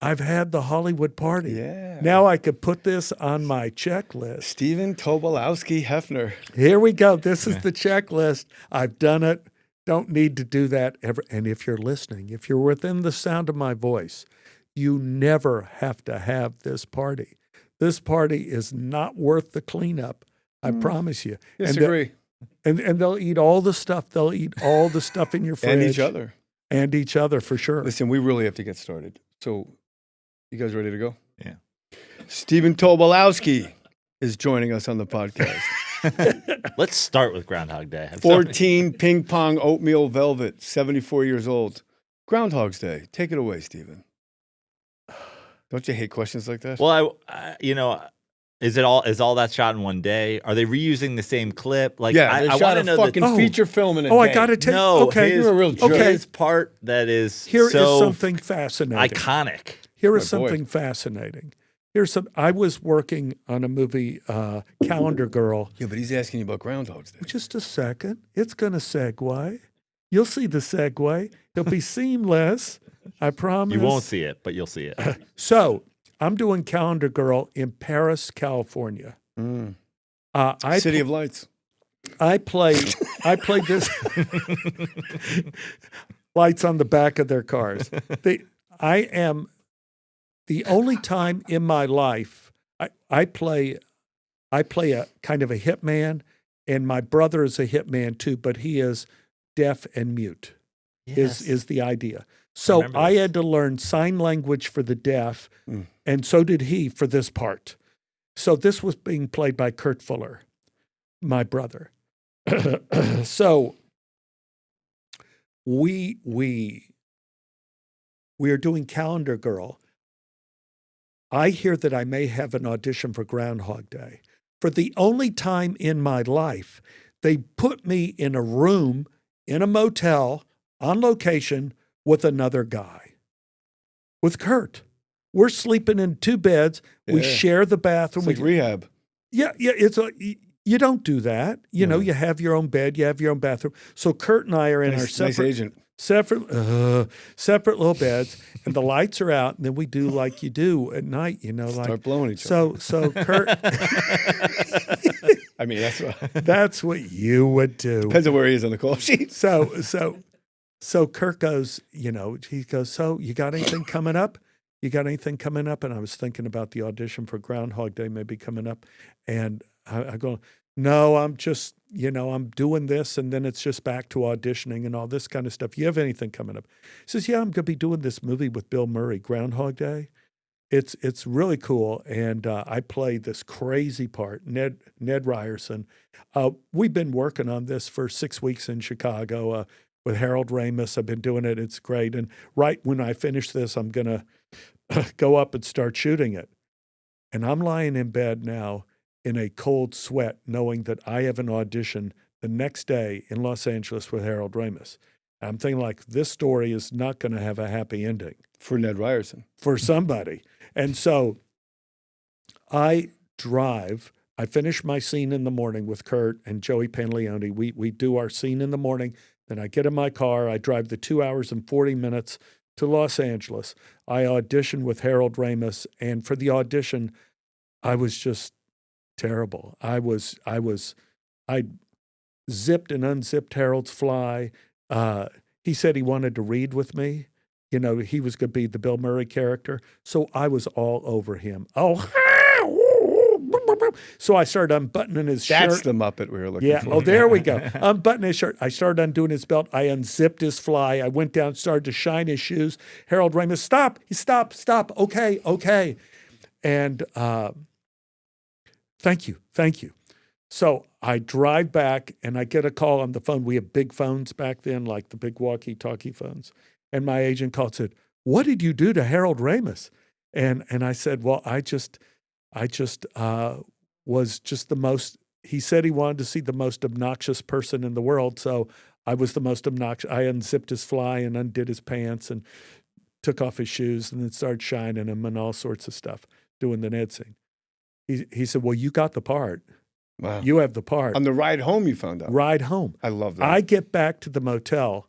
I've had the Hollywood party. Yeah. Now I could put this on my checklist. Stephen Tobolowsky Hefner. Here we go. This is the checklist. I've done it. Don't need to do that ever. And if you're listening, if you're within the sound of my voice, you never have to have this party. This party is not worth the cleanup. I promise you. Disagree. And they'll eat all the stuff. They'll eat all the stuff in your fridge. And each other. And each other, for sure. Listen, we really have to get started. So, you guys ready to go? Yeah. Stephen Tobolowsky is joining us on the podcast. Let's start with Groundhog Day. 14 ping pong oatmeal velvet, 74 years old. Groundhog's Day. Take it away, Stephen. Don't you hate questions like that? Well, is all that shot in one day? Are they reusing the same clip? Like, yeah, they I shot want to a know fucking feature film in a day. I got to take. No, okay, his, you're a real jerk. his part that is Here is so something fascinating. iconic. Here is My boy. something fascinating. I was working on a movie, Calendar Girl. Yeah, but he's asking you about Groundhog's Day. Just a second. It's going to segue. You'll see the segue. It'll be seamless. I promise. You won't see it, but you'll see it. So I'm doing Calendar Girl in Paris, California. City of Lights. I played this lights on the back of their cars. I am the only time in my life I play a kind of a hitman, and my brother is a hitman too, but he is deaf and mute. Yes. Is the idea. So I had to learn sign language for the deaf, and so did he for this part. So this was being played by Kurt Fuller, my brother. So we are doing Calendar Girl. I hear that I may have an audition for Groundhog Day. For the only time in my life, they put me in a room in a motel on location with another guy, with Kurt. We're sleeping in 2 beds. We share the bathroom. It's like rehab. Yeah. You don't do that. You know, you have your own bed, you have your own bathroom. So Kurt and I are in our separate, agent. separate little beds, and the lights are out, and then we do like you do at night. You know, Start blowing each other. So Kurt. I mean, that's what you would do. Depends on where he is on the call sheet. So Kurt goes, you know, he goes, so you got anything coming up? You got anything coming up? And I was thinking about the audition for Groundhog Day maybe coming up. And I go, no, I'm just, you know, I'm doing this, and then it's just back to auditioning and all this kind of stuff. You have anything coming up? He says, yeah, I'm going to be doing this movie with Bill Murray, Groundhog Day. It's really cool, and I play this crazy part, Ned Ryerson. We've been working on this for 6 weeks in Chicago with Harold Ramis. I've been doing it. It's great. And right when I finish this, I'm going to go up and start shooting it. And I'm lying in bed now in a cold sweat, knowing that I have an audition the next day in Los Angeles with Harold Ramis. I'm thinking, like, this story is not going to have a happy ending. For Ned Ryerson. For somebody. And so I finish my scene in the morning with Kurt and Joey Pantaleone. We do our scene in the morning. Then I get in my car. I drive the 2 hours and 40 minutes to Los Angeles. I audition with Harold Ramis. And for the audition, I was just terrible. I zipped and unzipped Harold's fly. He said he wanted to read with me. You know, he was going to be the Bill Murray character. So I was all over him. So I started unbuttoning his shirt. That's the Muppet we were looking for. Yeah. Oh, there we go. Unbuttoning his shirt. I started undoing his belt. I unzipped his fly. I went down, started to shine his shoes. Harold Ramis, stop. He stopped. Stop. Okay. And thank you. So I drive back, and I get a call on the phone. We have big phones back then, like the big walkie-talkie phones. And my agent called and said, what did you do to Harold Ramis? And I said, well, I just was just the most, he said he wanted to see the most obnoxious person in the world. So I was the most obnoxious. I unzipped his fly and undid his pants and took off his shoes and then started shining him and all sorts of stuff, doing the Ned scene. He said, well, you got the part. Wow. You have the part. On the ride home, you found out. Ride home. I love that. I get back to the motel.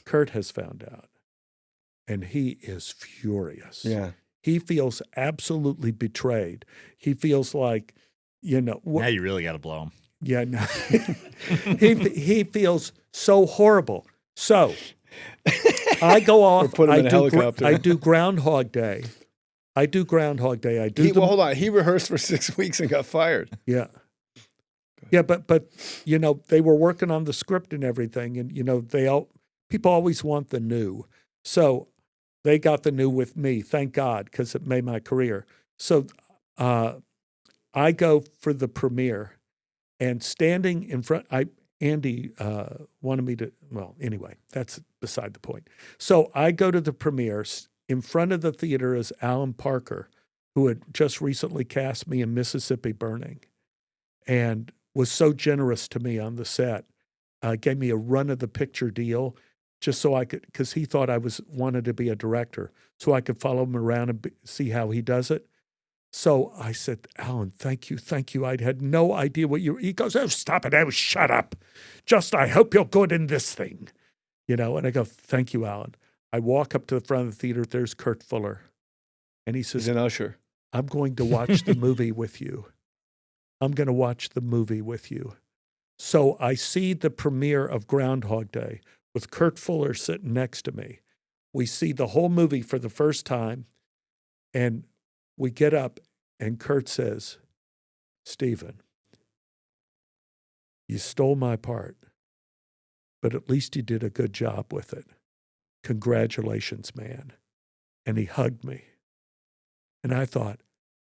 Kurt has found out. And he is furious. Yeah. He feels absolutely betrayed. He feels like, you know. Now you really got to blow him. Yeah. No. he feels so horrible. So I go off. Or put him in a helicopter. I do Groundhog Day. Well, hold on. He rehearsed for 6 weeks and got fired. Yeah. Yeah, but you know, they were working on the script and everything, and you know, people always want the new. So they got the new with me, thank God, because it made my career. So I go for the premiere, and standing in front, Andy wanted me to, well, anyway, that's beside the point. So I go to the premiere. In front of the theater is Alan Parker, who had just recently cast me in Mississippi Burning, and was so generous to me on the set. Gave me a run-of-the-picture deal, just so I could, because he thought I wanted to be a director, so I could follow him around and see how he does it. So I said, Alan, thank you. I had no idea he goes, oh, stop it. Oh, shut up. Just, I hope you're good in this thing. You know, and I go, thank you, Alan. I walk up to the front of the theater. There's Kurt Fuller. And he says, he's an usher. I'm going to watch the movie with you. So I see the premiere of Groundhog Day with Kurt Fuller sitting next to me. We see the whole movie for the first time, and we get up, and Kurt says, Stephen, you stole my part, but at least you did a good job with it. Congratulations, man. And he hugged me. And I thought,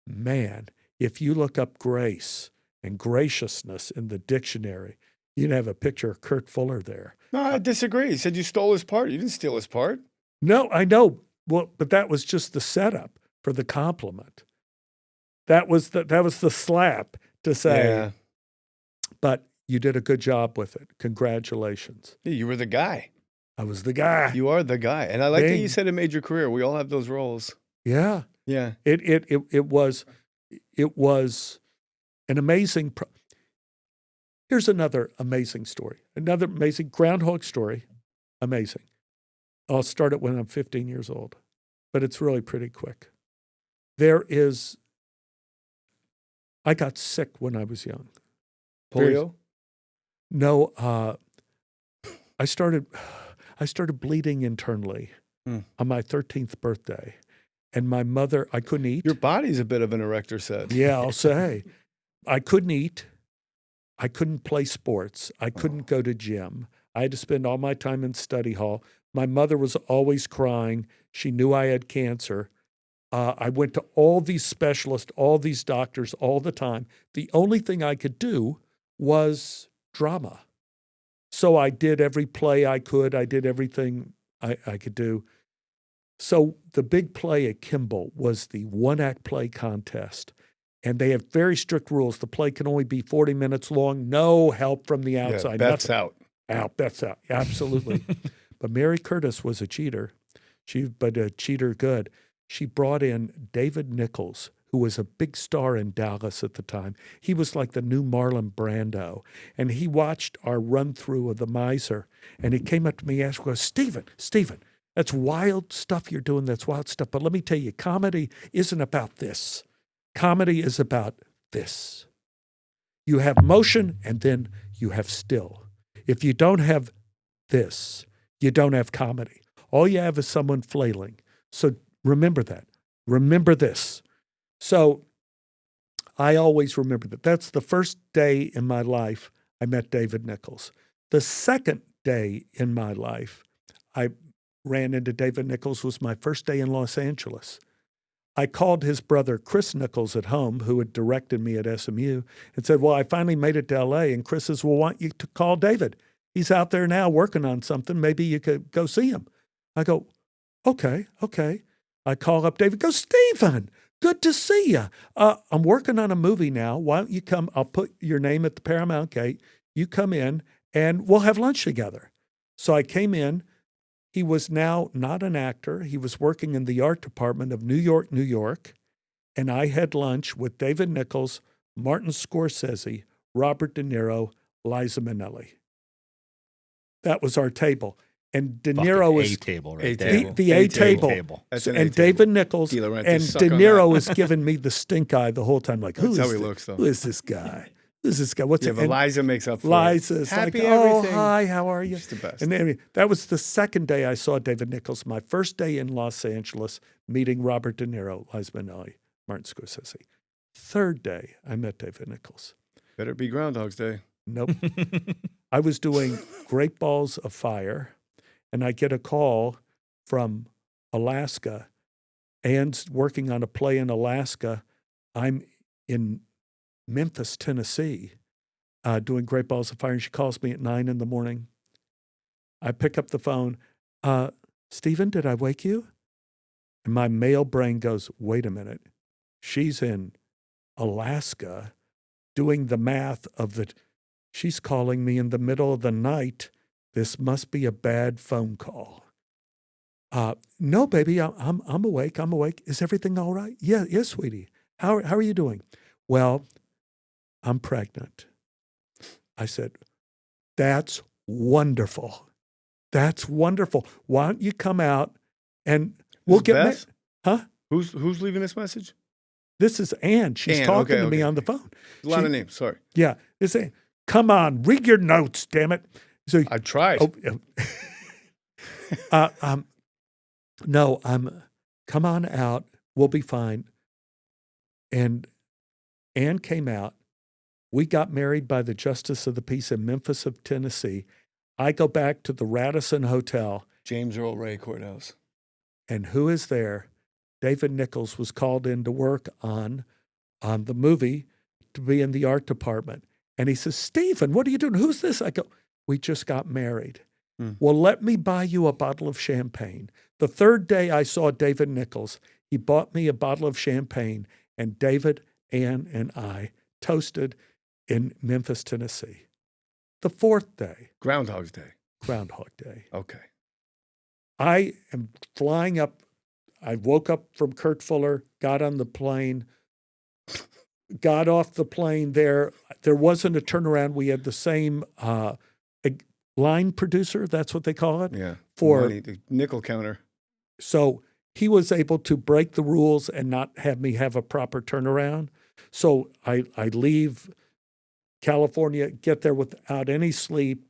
man, if you look up grace and graciousness in the dictionary, You'd have a picture of Kurt Fuller there. No, I disagree. He said you stole his part. You didn't steal his part. No, I know. Well, but that was just the setup for the compliment. That was the slap to say, Yeah. but you did a good job with it. Congratulations. Yeah, you were the guy. I was the guy. You are the guy. And I like that Dang. you said it made your career. We all have those roles. Yeah. Yeah. It was an amazing. Here's another amazing story. Another amazing Groundhog story. Amazing. I'll start it when I'm 15 years old, but it's really pretty quick. I got sick when I was young. Polio? No, I started bleeding internally on my 13th birthday. And my mother, I couldn't eat. Your body's a bit of an erector set. Yeah, I'll say. I couldn't eat. I couldn't play sports. I couldn't go to gym. I had to spend all my time in study hall. My mother was always crying. She knew I had cancer. I went to all these specialists, all these doctors all the time. The only thing I could do was drama. So I did every play I could. I did everything I could do. So the big play at Kimball was the one-act play contest. And they have very strict rules. The play can only be 40 minutes long. No help from the outside. Yeah, Beth's out. Beth's out. Absolutely. But Mary Curtis was a cheater. But a cheater good. She brought in David Nichols, who was a big star in Dallas at the time. He was like the new Marlon Brando. And he watched our run-through of The Miser. And he came up to me and asked, Stephen, that's wild stuff you're doing. That's wild stuff. But let me tell you, comedy isn't about this. Comedy is about this. You have motion and then you have still. If you don't have this, you don't have comedy. All you have is someone flailing. So remember that. Remember this. So I always remember that. That's the first day in my life I met David Nichols. The second day in my life I ran into David Nichols was my first day in Los Angeles. I called his brother, Chris Nichols, at home, who had directed me at SMU, and said, well, I finally made it to LA. And Chris says, well, why don't you to call David? He's out there now working on something. Maybe you could go see him. I go, okay. I call up David, go, Stephen, good to see you. I'm working on a movie now. Why don't you come? I'll put your name at the Paramount gate. You come in and we'll have lunch together. So I came in. He was now not an actor. He was working in the art department of New York, New York. And I had lunch with David Nichols, Martin Scorsese, Robert De Niro, Liza Minnelli. That was our table. And De Niro was A-table, the right? A-table. And David Nichols and De Niro was giving me the stink eye the whole time. Like, who is this guy? Who's this guy? What's yeah, but Liza makes up for Liza's it. Happy like, everything. Oh, hi, how are you? She's the best. And anyway, that was the second day I saw David Nichols. My first day in Los Angeles, meeting Robert De Niro, Liza Minnelli, Martin Scorsese. Third day, I met David Nichols. Better be Groundhog's Day. Nope. I was doing Great Balls of Fire, and I get a call from Alaska. Anne's working on a play in Alaska. I'm in Memphis, Tennessee, doing Great Balls of Fire, and she calls me at 9 a.m. I pick up the phone. Stephen, did I wake you? And my male brain goes, wait a minute. She's in Alaska doing the math of she's calling me in the middle of the night. This must be a bad phone call. No, baby, I'm awake. I'm awake. Is everything all right? Yeah, yes, sweetie. How are you doing? Well, I'm pregnant. I said, that's wonderful. That's wonderful. Why don't you come out and we'll get Beth? Huh? Who's leaving this message? This is Anne. She's talking to me on the phone. A lot of names, sorry. Yeah. It's Anne. Come on, read your notes, damn it. So I tried. No, come on out. We'll be fine. And Anne came out. We got married by the Justice of the Peace in Memphis of Tennessee. I go back to the Radisson Hotel. James Earl Ray Courthouse. And who is there? David Nichols was called in to work on the movie to be in the art department. And he says, Stephen, what are you doing? Who's this? I go, we just got married. Well, let me buy you a bottle of champagne. The third day I saw David Nichols, he bought me a bottle of champagne, and David, Ann, and I toasted in Memphis, Tennessee. The fourth day. Groundhog's Day. Groundhog Day. Okay. I am flying up. I woke up from Kurt Fuller, got on the plane, got off the plane there. There wasn't a turnaround. We had the same line producer, that's what they call it. Yeah. For money, the nickel counter. So he was able to break the rules and not have me have a proper turnaround. So I leave California, get there without any sleep.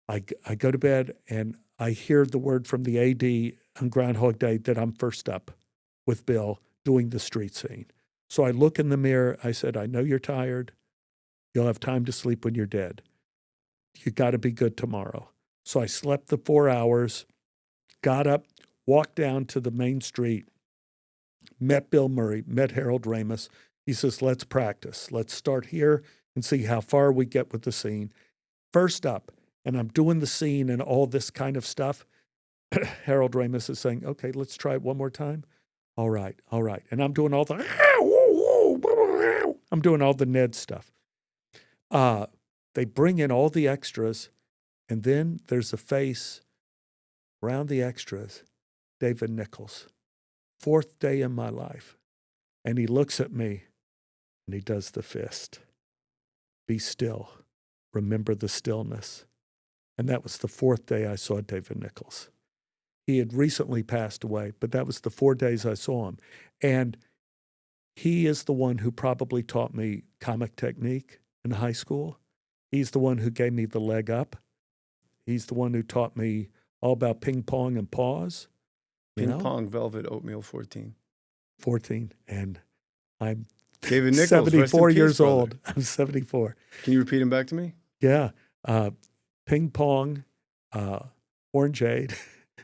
I go to bed and I hear the word from the AD on Groundhog Day that I'm first up with Bill doing the street scene. So I look in the mirror. I said, I know you're tired. You'll have time to sleep when you're dead. You got to be good tomorrow. So I slept the 4 hours, got up, walked down to the main street, met Bill Murray, met Harold Ramis. He says, let's practice. Let's start here and see how far we get with the scene. First up, and I'm doing the scene and all this kind of stuff. Harold Ramis is saying, okay, let's try it one more time. All right. And I'm doing all the Ned stuff. They bring in all the extras, and then there's a face around the extras, David Nichols, fourth day in my life. And he looks at me, and he does the fist. Be still. Remember the stillness. And that was the fourth day I saw David Nichols. He had recently passed away, but that was the 4 days I saw him. And he is the one who probably taught me comic technique in high school. He's the one who gave me the leg up. He's the one who taught me all about ping pong and pause. Ping pong, velvet, oatmeal, 14. 14. And I'm David Nichols, 74 years brother. old. I'm 74. Can you repeat him back to me? Yeah. Ping pong, orangeade,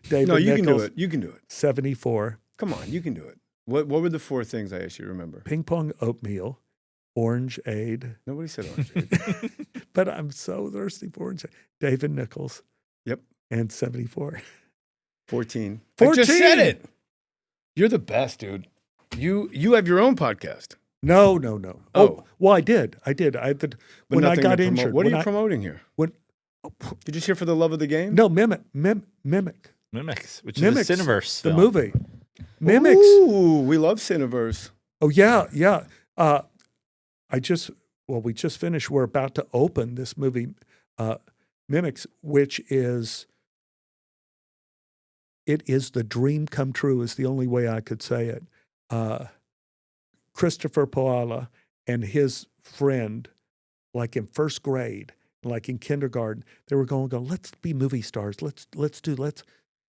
David No, you Nichols, can do it. You can do it. 74. Come on, you can do it. What were the 4 things I asked you to remember? Ping pong, oatmeal, orangeade. Nobody said orangeade. But I'm so thirsty for orangeade. David Nichols. Yep. And 74. 14. 14. I just said it. You're the best, dude. You have your own podcast. No. Oh. Well, I did. I had when I got injured. What are you promoting here? You're just here for the love of the game? No, Mimic. Mimics, which is a Cineverse the film. movie. Mimics. Ooh, we love Cineverse. Oh, yeah. We just finished. We're about to open this movie, Mimics, which is, it is the dream come true is the only way I could say it. Christopher Poala and his friend, like in first grade, like in kindergarten, they were going, let's be movie stars.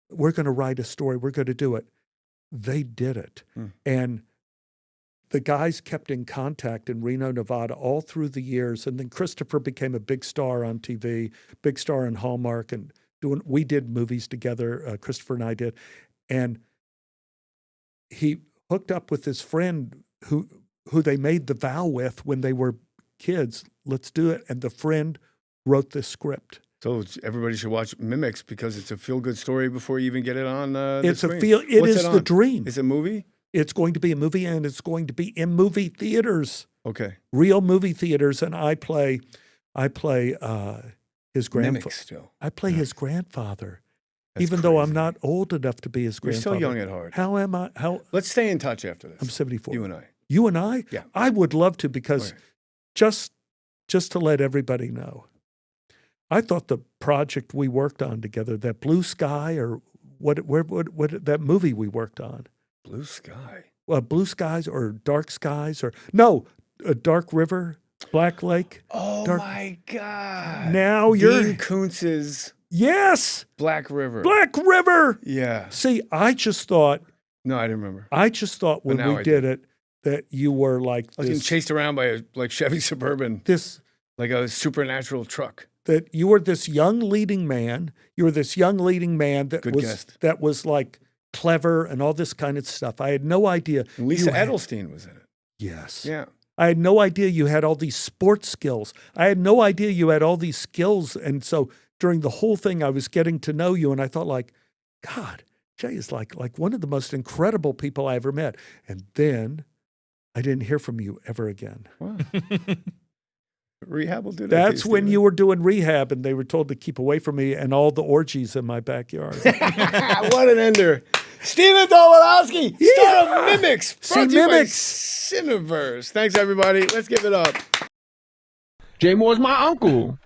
We're going to write a story. We're going to do it. They did it. And the guys kept in contact in Reno, Nevada all through the years. And then Christopher became a big star on TV, big star in Hallmark, and we did movies together. Christopher and I did. And he hooked up with his friend who they made the vow with when they were kids. Let's do it. And the friend wrote this script. So everybody should watch Mimics because it's a feel-good story before you even get it on the screen. It is the dream. Is it a movie? It's going to be a movie, and it's going to be in movie theaters. Okay. Real movie theaters, and I play his grandfather. Mimics, Joe. I play his grandfather, That's even though I'm crazy. not old enough to be his You're grandfather. still young at heart. How am I? Let's stay in touch after this. I'm 74. You and I. You and I? Yeah. I would love to because just to let everybody know, I thought the project we worked on together, that Blue Sky or what that movie we worked on. Blue Sky. Blue Skies or Dark Skies Dark River, Black Lake. Oh my God. Now you're Dean Koontz's Yes. Black River. Black River. Yeah. See, I just thought. No, I didn't remember. I just thought when we did it that you were like I was getting chased around by a Chevy Suburban. Like a supernatural truck. That you were this young leading man. You were this young leading man that was like clever and all this kind of stuff. I had no idea. And Lisa Edelstein was in it. Yes. Yeah. I had no idea you had all these sports skills. I had no idea you had all these skills. And so during the whole thing, I was getting to know you, and I thought, like, God, Jay is like one of the most incredible people I ever met. And then I didn't hear from you ever again. Wow. Rehab will do that. That's when you were doing rehab, and they were told to keep away from me and all the orgies in my backyard. What an ender. Stephen Tobolowsky, star of Mimics. See, Brought to you by Mimics. Cineverse. Thanks, everybody. Let's give it up. Jay Mohr's my uncle.